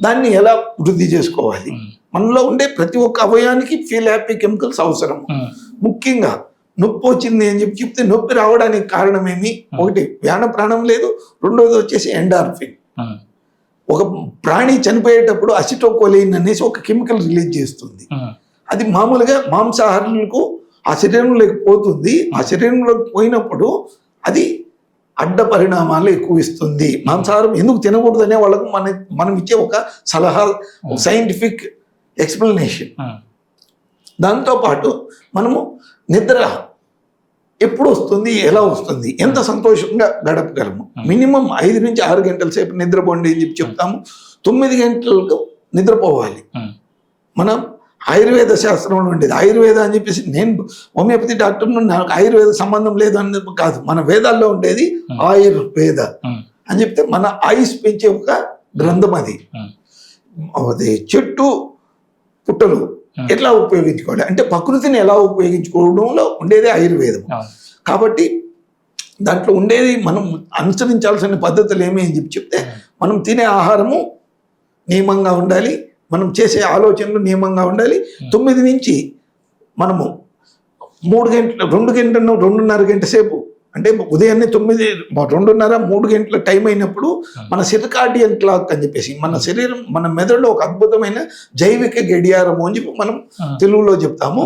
దాన్ని ఎలా వృద్ధి చేసుకోవాలి? మనలో ఉండే ప్రతి ఒక్క అవయానికి ఫీల్ హ్యాపీ కెమికల్స్ అవసరం. ముఖ్యంగా నొప్పి వచ్చింది అని చెప్తే నొప్పి రావడానికి కారణమేమి? ఒకటి వ్యాన ప్రాణం లేదు, రెండోది వచ్చేసి ఎండార్ఫిన్. ఒక ప్రాణి చనిపోయేటప్పుడు అసిటోకోలిన్ అనేసి ఒక కెమికల్ రిలీజ్ చేస్తుంది. అది మామూలుగా మాంసాహారులకు ఆ శరీరంలోకి పోతుంది. ఆ శరీరంలోకి పోయినప్పుడు అది అడ్డ పరిణామాలు ఎక్కువ ఇస్తుంది. మాంసాహారం ఎందుకు తినకూడదు అనే వాళ్ళకు మనం ఇచ్చే ఒక సలహా, ఒక సైంటిఫిక్ ఎక్స్ప్లెనేషన్. దాంతోపాటు మనము నిద్ర ఎప్పుడు వస్తుంది, ఎలా వస్తుంది, ఎంత సంతోషంగా గడపగలము. మినిమం 5 నుంచి 6 గంటల సేపు నిద్రపోండి అని చెప్తాము. 9 గంటలకు నిద్రపోవాలి. మనం ఆయుర్వేద శాస్త్రంలో ఉండేది ఆయుర్వేద అని చెప్పేసి, నేను హోమియోపతి డాక్టర్ను, నాకు ఆయుర్వేద సంబంధం లేదు అని కాదు. మన వేదాల్లో ఉండేది ఆయుర్వేద అని చెప్తే మన ఆయుష్ పెంచే ఒక గ్రంథం అది. అది చెట్టు పుట్టలు ఎట్లా ఉపయోగించుకోవాలి అంటే ప్రకృతిని ఎలా ఉపయోగించుకోవడంలో ఉండేది ఆయుర్వేదం. కాబట్టి దాంట్లో ఉండేది మనం అనుసరించాల్సిన పద్ధతులు ఏమి అని చెప్తే, మనం తినే ఆహారము నియమంగా ఉండాలి, మనం చేసే ఆలోచనలు నియమంగా ఉండాలి. 9 నుంచి మనము 3 గంటలు 2 గంటలు 2.5 గంట సేపు అంటే ఉదయాన్నే 9, 2.5, 3 గంటల టైం అయినప్పుడు మన సిర్కాడియన్ క్లాక్ అని చెప్పేసి మన శరీరం, మన మెదడులో ఒక అద్భుతమైన జైవిక గడియారము అని చెప్పి మనం తెలుగులో చెప్తాము.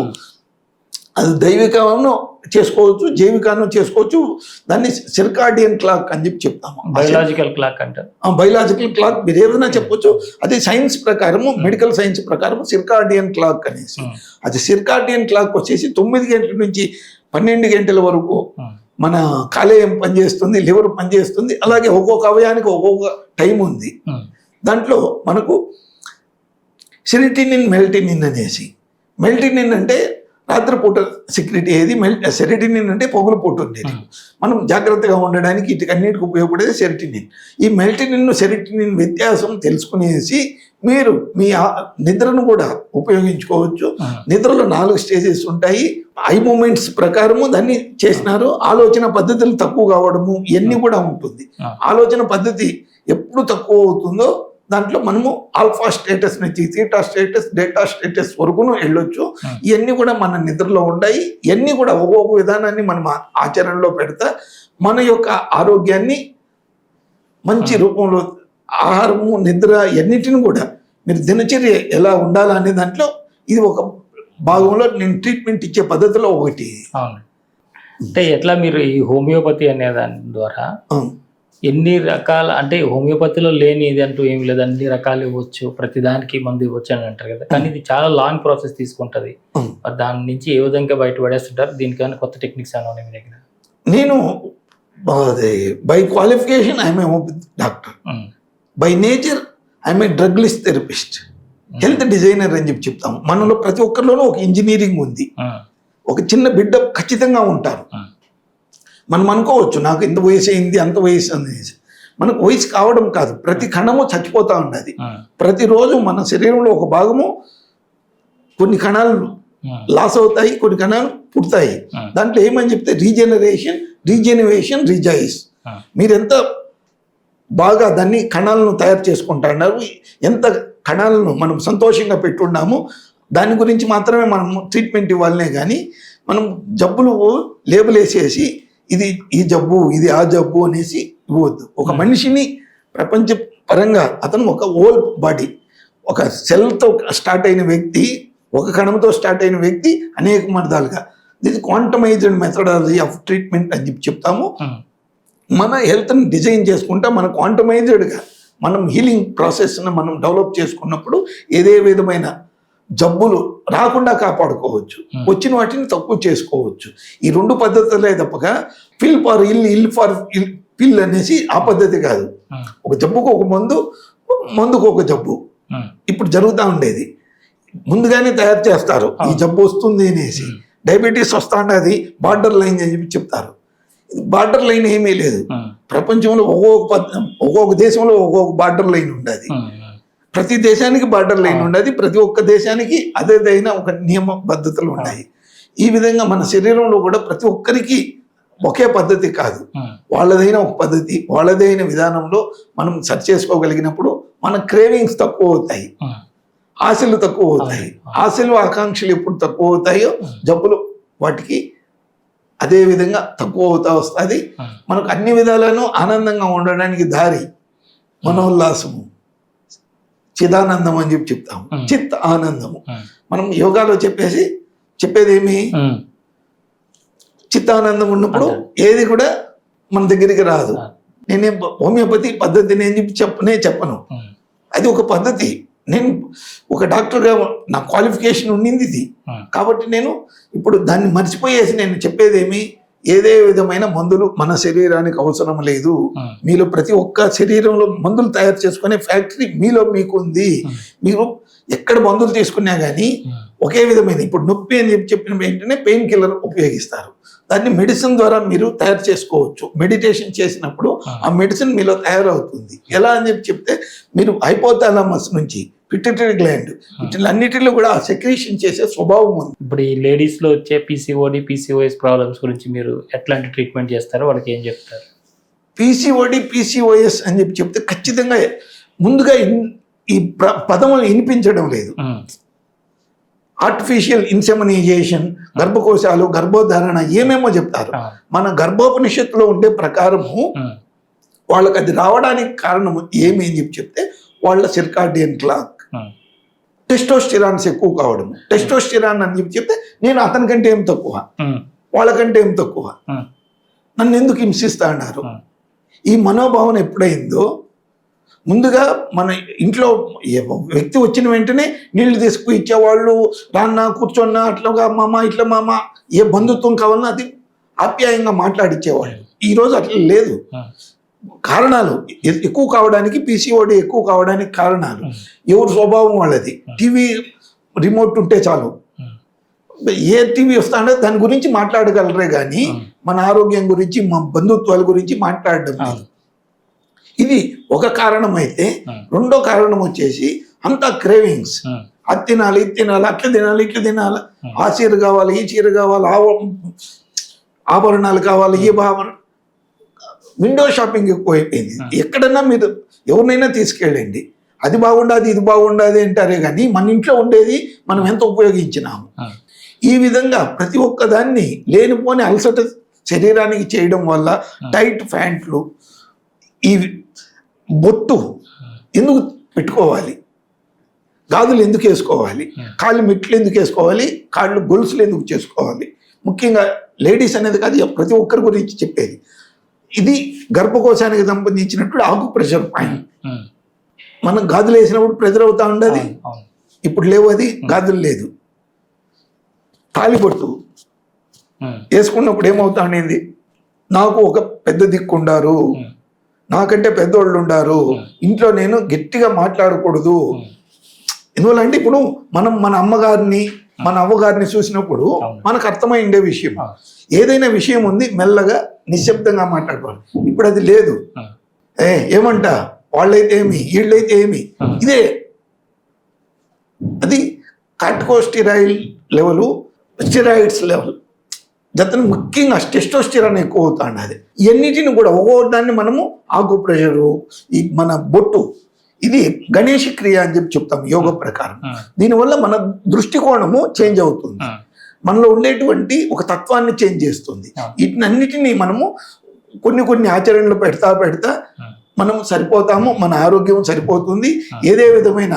అది దైవికను చేసుకోవచ్చు, జైవికాను చేసుకోవచ్చు. దాన్ని సిర్కాడియన్ క్లాక్ అని చెప్పి చెప్తాము. బయలాజికల్ క్లాక్ అంటారు. బయలాజికల్ క్లాక్ మీరు ఏదైనా చెప్పొచ్చు. అది సైన్స్ ప్రకారము, మెడికల్ సైన్స్ ప్రకారము సిర్కాడియన్ క్లాక్ అనేసి. అది సిర్కాడియన్ క్లాక్ వచ్చేసి 9 గంటల నుంచి 12 గంటల వరకు మన కాలేయం పనిచేస్తుంది, లివర్ పనిచేస్తుంది. అలాగే ఒక్కొక్క అవయానికి ఒక్కొక్క టైం ఉంది. దాంట్లో మనకు సెరిటినిన్, మెల్టినిన్ అనేసి. మెల్టినిన్ అంటే రాత్రిపూట సెక్రెట్ ఏది, సెరిటినిన్ అంటే పొగులు పూట ఉండేది. మనం జాగ్రత్తగా ఉండడానికి వీటికన్నిటికి ఉపయోగపడేది సెరిటినిన్. ఈ మెల్టినిన్ సెరిటినిన్ వ్యత్యాసం తెలుసుకునేసి మీరు మీ నిద్రను కూడా ఉపయోగించుకోవచ్చు. నిద్రలో 4 స్టేజెస్ ఉంటాయి. ఐ మూమెంట్స్ ప్రకారము దాన్ని చేసినారు. ఆలోచన పద్ధతులు తక్కువ కావడము ఇవన్నీ కూడా ఉంటుంది. ఆలోచన పద్ధతి ఎప్పుడు తక్కువ అవుతుందో దాంట్లో మనము ఆల్ఫా స్టేటస్ నుంచి థీటా స్టేటస్, డేటా స్టేటస్ వరకును వెళ్ళొచ్చు. ఇవన్నీ కూడా మన నిద్రలో ఉన్నాయి. ఇవన్నీ కూడా ఒక్కొక్క విధానాన్ని మనం ఆచరణలో పెడతా మన యొక్క ఆరోగ్యాన్ని మంచి రూపంలో, ఆహారము, నిద్ర ఎన్నిటిని కూడా మీరు దినచర్య ఎలా ఉండాలా అనే దాంట్లో ఇది ఒక భాగంలో నేను ట్రీట్మెంట్ ఇచ్చే పద్ధతిలో ఒకటి. అంటే ఎట్లా మీరు ఈ హోమియోపతి అనే దాని ద్వారా ఎన్ని రకాల, అంటే హోమియోపతిలో లేని ఇది అంటూ ఏమి లేదు, అన్ని రకాలు ఇవ్వచ్చు, ప్రతిదానికి మందు ఇవ్వచ్చు అని అంటారు కదా. కానీ ఇది చాలా లాంగ్ ప్రాసెస్ తీసుకుంటుంది. దాని నుంచి ఏ విధంగా బయటపడేస్తుంటారు? దీనికైనా కొత్త టెక్నిక్స్ అన్న మీ దగ్గర? నేను by qualification I'm a doctor, by nature I'm a drug list therapist, health designer అని చెప్పి చెప్తాము. మనలో ప్రతి ఒక్కరిలోనూ ఒక ఇంజనీరింగ్ ఉంది. ఒక చిన్న బిడ్డ ఖచ్చితంగా ఉంటారు. మనం అనుకోవచ్చు నాకు ఇంత వయసు అయింది, అంత వయసు అనేసి. మనకు వయసు కావడం కాదు, ప్రతి కణము చచ్చిపోతూ ఉన్నది. ప్రతిరోజు మన శరీరంలో ఒక భాగము కొన్ని కణాలు లాస్ అవుతాయి, కొన్ని కణాలు పుడతాయి. దాంట్లో ఏమని చెప్తే రీజనరేషన్ రిజైస్. మీరెంత బాగా దాన్ని కణాలను తయారు చేసుకుంటున్నారు, ఎంత కణాలను మనం సంతోషంగా పెట్టున్నాము, దాని గురించి మాత్రమే మనం ట్రీట్మెంట్ ఇవ్వాలనే కానీ మనం జబ్బులు లేబుల్ వేసేసి ఇది ఈ జబ్బు ఇది ఆ జబ్బు అనేసి ఇవ్వద్దు. ఒక మనిషిని ప్రపంచ పరంగా అతను ఒక హోల్ బాడీ, ఒక సెల్తో స్టార్ట్ అయిన వ్యక్తి, ఒక కణంతో స్టార్ట్ అయిన వ్యక్తి అనేక మార్గాలుగా, ఇది క్వాంటమైజ్డ్ మెథడాలజీ ఆఫ్ ట్రీట్మెంట్ అని చెప్తాము. మన హెల్త్ని డిజైన్ చేసుకుంటా మన క్వాంటమైజ్డ్గా మనం హీలింగ్ ప్రాసెస్ని మనం డెవలప్ చేసుకున్నప్పుడు ఏదే విధమైన జబ్బులు రాకుండా కాపాడుకోవచ్చు, వచ్చిన వాటిని తక్కువ చేసుకోవచ్చు. ఈ 2 పద్ధతులే తప్పక పిల్ ఫర్ ఇల్ ఫర్ పిల్ అనేసి ఆ పద్ధతి కాదు. ఒక జబ్బుకు ఒక మందుకు ఒక జబ్బు ఇప్పుడు జరుగుతూ ఉండేది. ముందుగానే తయారు చేస్తారు, ఈ జబ్బు వస్తుంది అనేసి. డయాబెటీస్ వస్తా ఉండేది, బార్డర్ లైన్ అని చెప్పి చెప్తారు. బార్డర్ లైన్ ఏమీ లేదు. ప్రపంచంలో ఒక్కొక్క దేశంలో ఒక్కొక్క బార్డర్ లైన్ ఉండేది. ప్రతి దేశానికి బార్డర్ లైన్ ఉండేది. ప్రతి ఒక్క దేశానికి అదేదైనా ఒక నియమ పద్ధతులు ఉన్నాయి. ఈ విధంగా మన శరీరంలో కూడా ప్రతి ఒక్కరికి ఒకే పద్ధతి కాదు, వాళ్ళదైన ఒక పద్ధతి, వాళ్ళదైన విధానంలో మనం సెర్చ్ చేసుకోగలిగినప్పుడు మన క్రేవింగ్స్ తక్కువ అవుతాయి, ఆశలు తక్కువ అవుతాయి. ఆశలు ఆకాంక్షలు ఎప్పుడు తక్కువ అవుతాయో జబ్బులు వాటికి అదే విధంగా తక్కువ అవుతా వస్తుంది. మనకు అన్ని విధాలను ఆనందంగా ఉండడానికి దారి మనోల్లాసము, చిదానందం అని చెప్పి చెప్తాము. చిత్త ఆనందము మనం యోగాలో చెప్పేదేమి, చిత్తానందం ఉన్నప్పుడు ఏది కూడా మన దగ్గరికి రాదు. నేనే హోమియోపతి పద్ధతిని అని చెప్పి చెప్పను, అది ఒక పద్ధతి. నేను ఒక డాక్టర్గా నా క్వాలిఫికేషన్ ఉండింది ఇది కాబట్టి నేను ఇప్పుడు దాన్ని మర్చిపోయేసి నేను చెప్పేదేమి, ఏదే విధమైన మందులు మన శరీరానికి అవసరం లేదు. మీలో ప్రతి ఒక్క శరీరంలో మందులు తయారు చేసుకునే ఫ్యాక్టరీ మీలో మీకు ఉంది. మీరు ఎక్కడ మందులు తీసుకున్నా కానీ ఒకే విధమైన, ఇప్పుడు నొప్పి అని చెప్పిన వెంటనే పెయిన్ కిల్లర్ ఉపయోగిస్తారు, దాన్ని మెడిసిన్ ద్వారా మీరు తయారు చేసుకోవచ్చు. మెడిటేషన్ చేసినప్పుడు ఆ మెడిసిన్ మీలో తయారవుతుంది. ఎలా అని చెప్తే మీరు హైపోథాలమస్ నుంచి పిట్యూటరీ గ్లాండ్ వీటిలన్నిటిలో కూడా సెక్రీషన్ చేసే స్వభావం ఉంది. ఇప్పుడు ఈ లేడీస్ లో వచ్చే PCOD PCOS ప్రాబ్లమ్స్ గురించి మీరు ఎట్లాంటి ట్రీట్మెంట్ చేస్తారో వాళ్ళకి ఏం చెప్తారు? PCOD PCOS అని చెప్తే ఖచ్చితంగా ముందుగా ఈ పదములు వినిపించడం లేదు. ఆర్టిఫిషియల్ ఇన్సెమినైజేషన్, గర్భకోశాలు, గర్భధారణ ఏమేమో చెప్తారు. మన గర్భోపనిషత్తులో ఉండే ప్రకారము వాళ్ళకి అది రావడానికి కారణం ఏమి అని చెప్తే వాళ్ళ సిర్కాడియన్ క్లాక్, టెస్టోస్టిరాన్స్ ఎక్కువ కావడం. టెస్టోస్టిరాన్ అని చెప్తే నేను అతనికంటే ఏం తక్కువ, వాళ్ళకంటే ఏం తక్కువ, నన్ను ఎందుకు హింసిస్తా అన్నారు. ఈ మనోభావన ఎప్పుడైందో ముందుగా మన ఇంట్లో వ్యక్తి వచ్చిన వెంటనే నీళ్లు తీసుకు ఇచ్చేవాళ్ళు, రాన్నా కూర్చొన్నా అట్లాగా మామ ఇట్లా మామ, ఏ బంధుత్వం కావాలన్నా అది ఆప్యాయంగా మాట్లాడిచ్చేవాళ్ళు. ఈరోజు అట్లా లేదు. కారణాలు ఎక్కువ కావడానికి, PCOD ఎక్కువ కావడానికి కారణాలు ఎవరి స్వభావం వాళ్ళది. టీవీ రిమోట్ ఉంటే చాలు, ఏ టీవీ వస్తా అంటే దాని గురించి మాట్లాడగలరే కానీ మన ఆరోగ్యం గురించి, మన బంధుత్వాల గురించి మాట్లాడడం లేదు. ఇది ఒక కారణం అయితే, రెండో కారణం వచ్చేసి అంతా క్రేవింగ్స్. అది తినాలి, ఇది తినాలి, అట్లా తినాలి, ఇట్లా తినాలి, ఆ చీర కావాలి, ఈ చీర కావాలి, ఆభరణాలు కావాలి, ఈ ఆభరణ. విండో షాపింగ్ ఎక్కువైపోయింది. ఎక్కడన్నా మీరు ఎవరినైనా తీసుకెళ్ళండి, అది బాగుండదు ఇది బాగుండదు అంటారే కానీ మన ఇంట్లో ఉండేది మనం ఎంత ఉపయోగించినాము. ఈ విధంగా ప్రతి ఒక్క దాన్ని లేనిపోని అలసట శరీరానికి చేయడం వల్ల టైట్ ప్యాంట్లు, ఈ బొట్టు ఎందుకు పెట్టుకోవాలి, గాజులు ఎందుకు వేసుకోవాలి, కాళ్ళు మెట్లు ఎందుకు వేసుకోవాలి, కాళ్ళు గొలుసులు ఎందుకు చేసుకోవాలి, ముఖ్యంగా లేడీస్ అనేది కాదు ప్రతి ఒక్కరి గురించి చెప్పేది. ఇది గర్భకోశానికి సంబంధించినట్టు ఆకు ప్రెషర్ పాయింట్. మనం గాజులు వేసినప్పుడు ప్రెజర్ అవుతా ఉండేది, ఇప్పుడు లేవు, అది గాజులు లేదు. తాలిబొట్టు వేసుకున్నప్పుడు ఏమవుతా ఉండేది, నాకు ఒక పెద్ద దిక్కుండారు, నాకంటే పెద్దోళ్ళు ఉండారు, ఇంట్లో నేను గట్టిగా మాట్లాడకూడదు. ఎందువల్ల అంటే ఇప్పుడు మనం మన అమ్మగారిని మన అవ్వగారిని చూసినప్పుడు మనకు అర్థమైండే విషయం, ఏదైనా విషయం ఉంది మెల్లగా నిశ్శబ్దంగా మాట్లాడుకోవాలి. ఇప్పుడు అది లేదు. ఏమంట వాళ్ళైతే ఏమి వీళ్ళైతే ఏమి, ఇదే అది కార్టికోస్టిరాయిడ్ లెవెల్, స్టిరాయిడ్స్ లెవెల్ జతను ముఖ్యంగా టెస్టోస్టిరాన్ ఎక్కువ అవుతాండి. అది ఇవన్నిటిని కూడా ఒక్కొక్కదాన్ని మనము ఆకు ప్రెషరు, ఈ మన బొట్టు, ఇది గణేష్ క్రియ అని చెప్పి చెప్తాం యోగ ప్రకారం. దీనివల్ల మన దృష్టికోణము చేంజ్ అవుతుంది, మనలో ఉండేటువంటి ఒక తత్వాన్ని చేంజ్ చేస్తుంది. వీటినన్నిటినీ మనము కొన్ని ఆచరణలు పెడతా మనం సరిపోతాము, మన ఆరోగ్యం సరిపోతుంది, ఏదే విధమైన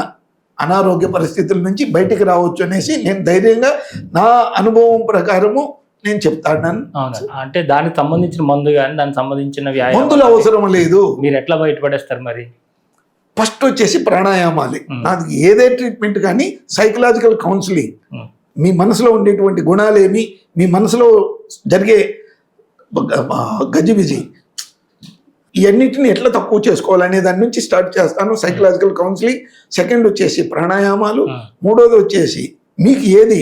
అనారోగ్య పరిస్థితుల నుంచి బయటికి రావచ్చు అనేసి నేను ధైర్యంగా నా అనుభవం ప్రకారము నేను చెప్తాను. అంటే దానికి సంబంధించిన మందు కానీ దానికి సంబంధించిన మందులు అవసరం లేదు. మీరు ఎట్లా బయటపడేస్తారు మరి? ఫస్ట్ వచ్చేసి ప్రాణాయామాలే నాకు ఏదే ట్రీట్మెంట్ కానీ, సైకలాజికల్ కౌన్సిలింగ్, మీ మనసులో ఉండేటువంటి గుణాలేమి, మీ మనసులో జరిగే గజిబిజి, ఇవన్నిటిని ఎట్లా తక్కువ చేసుకోవాలనే దాని నుంచి స్టార్ట్ చేస్తాను. సైకలాజికల్ కౌన్సిలింగ్, సెకండ్ వచ్చేసి ప్రాణాయామాలు, మూడోది వచ్చేసి మీకు ఏది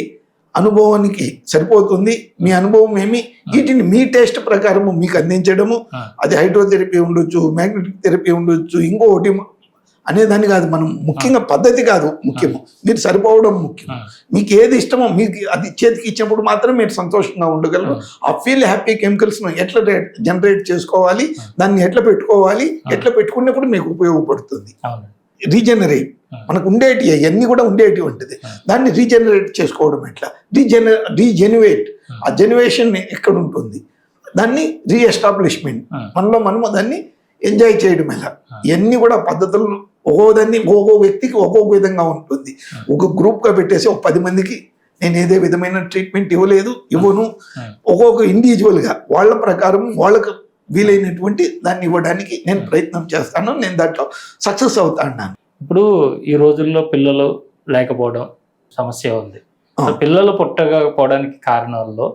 అనుభవానికి సరిపోతుంది, మీ అనుభవం ఏమి, వీటిని మీ టేస్ట్ ప్రకారము మీకు అందించడము. అది హైడ్రోథెరపీ ఉండొచ్చు, మ్యాగ్నెటిక్ థెరపీ ఉండొచ్చు, ఇంకొకటి అనేదాన్ని కాదు. మనం ముఖ్యంగా పద్ధతి కాదు ముఖ్యము, మీరు సరిపోవడం ముఖ్యం. మీకు ఏది ఇష్టమో మీకు అది చేతికి ఇచ్చినప్పుడు మాత్రం మీరు సంతోషంగా ఉండగలరు. ఆ ఫీల్ హ్యాపీ కెమికల్స్ను ఎట్లా జనరేట్ చేసుకోవాలి, దాన్ని ఎట్లా పెట్టుకోవాలి, ఎట్లా పెట్టుకున్నప్పుడు మీకు ఉపయోగపడుతుంది. రీజనరేట్ మనకు ఉండేటి అవన్నీ కూడా ఉండేటువంటిది, దాన్ని రీజనరేట్ చేసుకోవడం ఎట్లా, రీజెన్యువేట్, ఆ జెన్యువేషన్ ఎక్కడ ఉంటుంది, దాన్ని రీఎస్టాబ్లిష్మెంట్, మనము దాన్ని ఎంజాయ్ చేయడం ఎలా, ఇవన్నీ కూడా పద్ధతులు ఒక్కోదాన్ని ఒక్కో వ్యక్తికి ఒక్కొక్క విధంగా ఉంటుంది. ఒక గ్రూప్గా పెట్టేసి ఒక 10 మందికి నేను ఏదే విధమైన ట్రీట్మెంట్ ఇవ్వను. ఒక్కొక్క ఇండివిజువల్గా వాళ్ళ ప్రకారం వాళ్ళకు వీలైనటువంటి దాన్ని ఇవ్వడానికి నేను ప్రయత్నం చేస్తాను. నేను దాంట్లో సక్సెస్ అవుతాను. ఇప్పుడు ఈ రోజుల్లో పిల్లలు లేకపోవడం సమస్య ఉంది. పిల్లలు పుట్టకపోవడానికి కారణాల్లో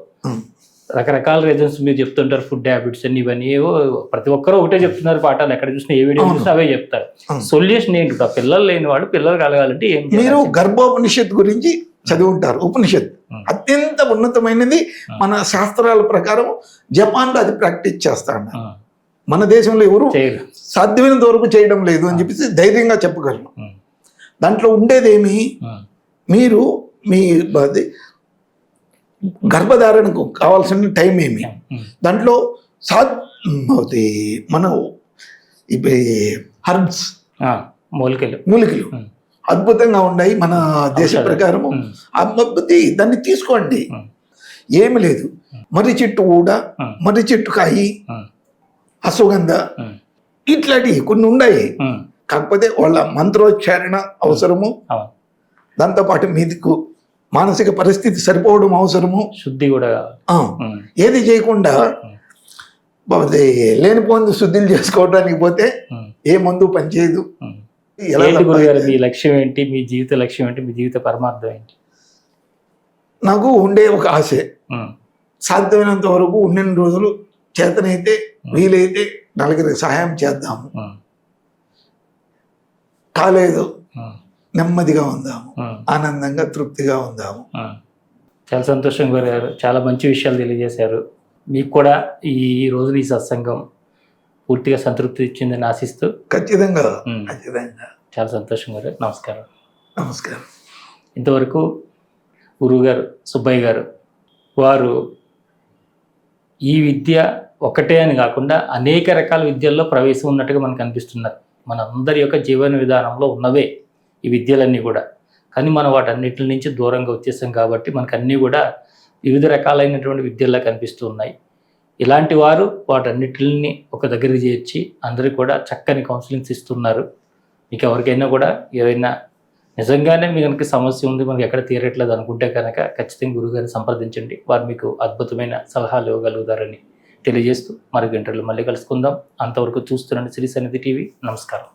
రకరకాల రీజన్స్ మీరు చెప్తుంటారు, ఫుడ్ హ్యాబిట్స్ అని, ఇవన్నీ ఏవో ప్రతి ఒక్కరూ ఒకటే చెప్తున్నారు. పాఠాలు ఎక్కడ చూసినా, ఏ వీడియో చూసినా అవే చెప్తారు. సొల్యూషన్ ఏంటి? పిల్లలు లేని వాడు పిల్లలు కలగాలంటే ఏం? మీరు గర్భోపనిషత్ గురించి చదివి ఉంటారు. ఉపనిషత్ అత్యంత ఉన్నతమైనది. మన శాస్త్రాల ప్రకారం జపాన్లో అది ప్రాక్టీస్ చేస్తాడు. మన దేశంలో ఎవరు సాధ్యమైనంత వరకు చేయడం లేదు అని చెప్పేసి ధైర్యంగా చెప్పగలను. దాంట్లో ఉండేదేమి, మీరు మీ గర్భధారణకు కావాల్సిన టైం ఏమి, దాంట్లో మన హర్బ్స్ మూలికలు అద్భుతంగా ఉన్నాయి మన దేశ ప్రకారము. దాన్ని తీసుకోండి, ఏమి లేదు. మర్రి చెట్టు ఊడ, మర్రి చెట్టు కాయి, అశ్వగంధ, ఇట్లాంటివి కొన్ని ఉన్నాయి. కాకపోతే వాళ్ళ మంత్రోచ్చారణ అవసరము, దాంతోపాటు మీదికు మానసిక పరిస్థితి సరిపోవడం అవసరము, శుద్ధి కూడా. ఏది చేయకుండా లేనిపోంది శుద్ధిలు చేసుకోవడానికి పోతే ఏ మందు పనిచేయదు. మీ లక్ష్యం ఏంటి? మీ జీవిత లక్ష్యం ఏంటి? మీ జీవిత పరమార్థం ఏంటి? నాకు ఉండే ఒక ఆశే, సాధ్యమైనంత వరకు ఉన్న రోజులు చేతనైతే వీలైతే నలుగురికి సహాయం చేద్దాము, కాలేదు నెమ్మదిగా ఉందాము, ఆనందంగా తృప్తిగా ఉందాము. చాలా సంతోషం గారు, చాలా మంచి విషయాలు తెలియజేశారు. మీకు కూడా ఈ రోజు ఈ సత్సంగం పూర్తిగా సంతృప్తి ఇచ్చిందని ఆశిస్తూ. ఖచ్చితంగా. చాలా సంతోషం గారు. నమస్కారం. నమస్కారం. ఇంతవరకు గురువు గారు సుబ్బయ్య గారు, వారు ఈ విద్య ఒకటే అని కాకుండా అనేక రకాల విద్యల్లో ప్రవేశం ఉన్నట్టుగా మనకు అనిపిస్తున్నారు. మనందరి యొక్క జీవన విధానంలో ఉన్నవే ఈ విద్యలన్నీ కూడా. కానీ మనం వాటన్నిటి నుంచి దూరంగా వచ్చేసాం కాబట్టి మనకు అన్నీ కూడా వివిధ రకాలైనటువంటి విద్యల్లో కనిపిస్తూ ఉన్నాయి. ఇలాంటి వారు వాటన్నిటిని ఒక దగ్గరికి చేర్చి అందరికీ కూడా చక్కని కౌన్సిలింగ్స్ ఇస్తున్నారు. మీకు ఎవరికైనా కూడా ఏదైనా నిజంగానే మీ కనుక సమస్య ఉంది, మనకి ఎక్కడ తీరట్లేదు అనుకుంటే కనుక ఖచ్చితంగా గురువుగారిని సంప్రదించండి. వారు మీకు అద్భుతమైన సలహాలు ఇవ్వగలుగుతారని తెలియజేస్తూ మరి గంటలు మళ్ళీ కలుసుకుందాం. అంతవరకు చూస్తున్నాను శ్రీ సన్నిధి టీవీ. నమస్కారం.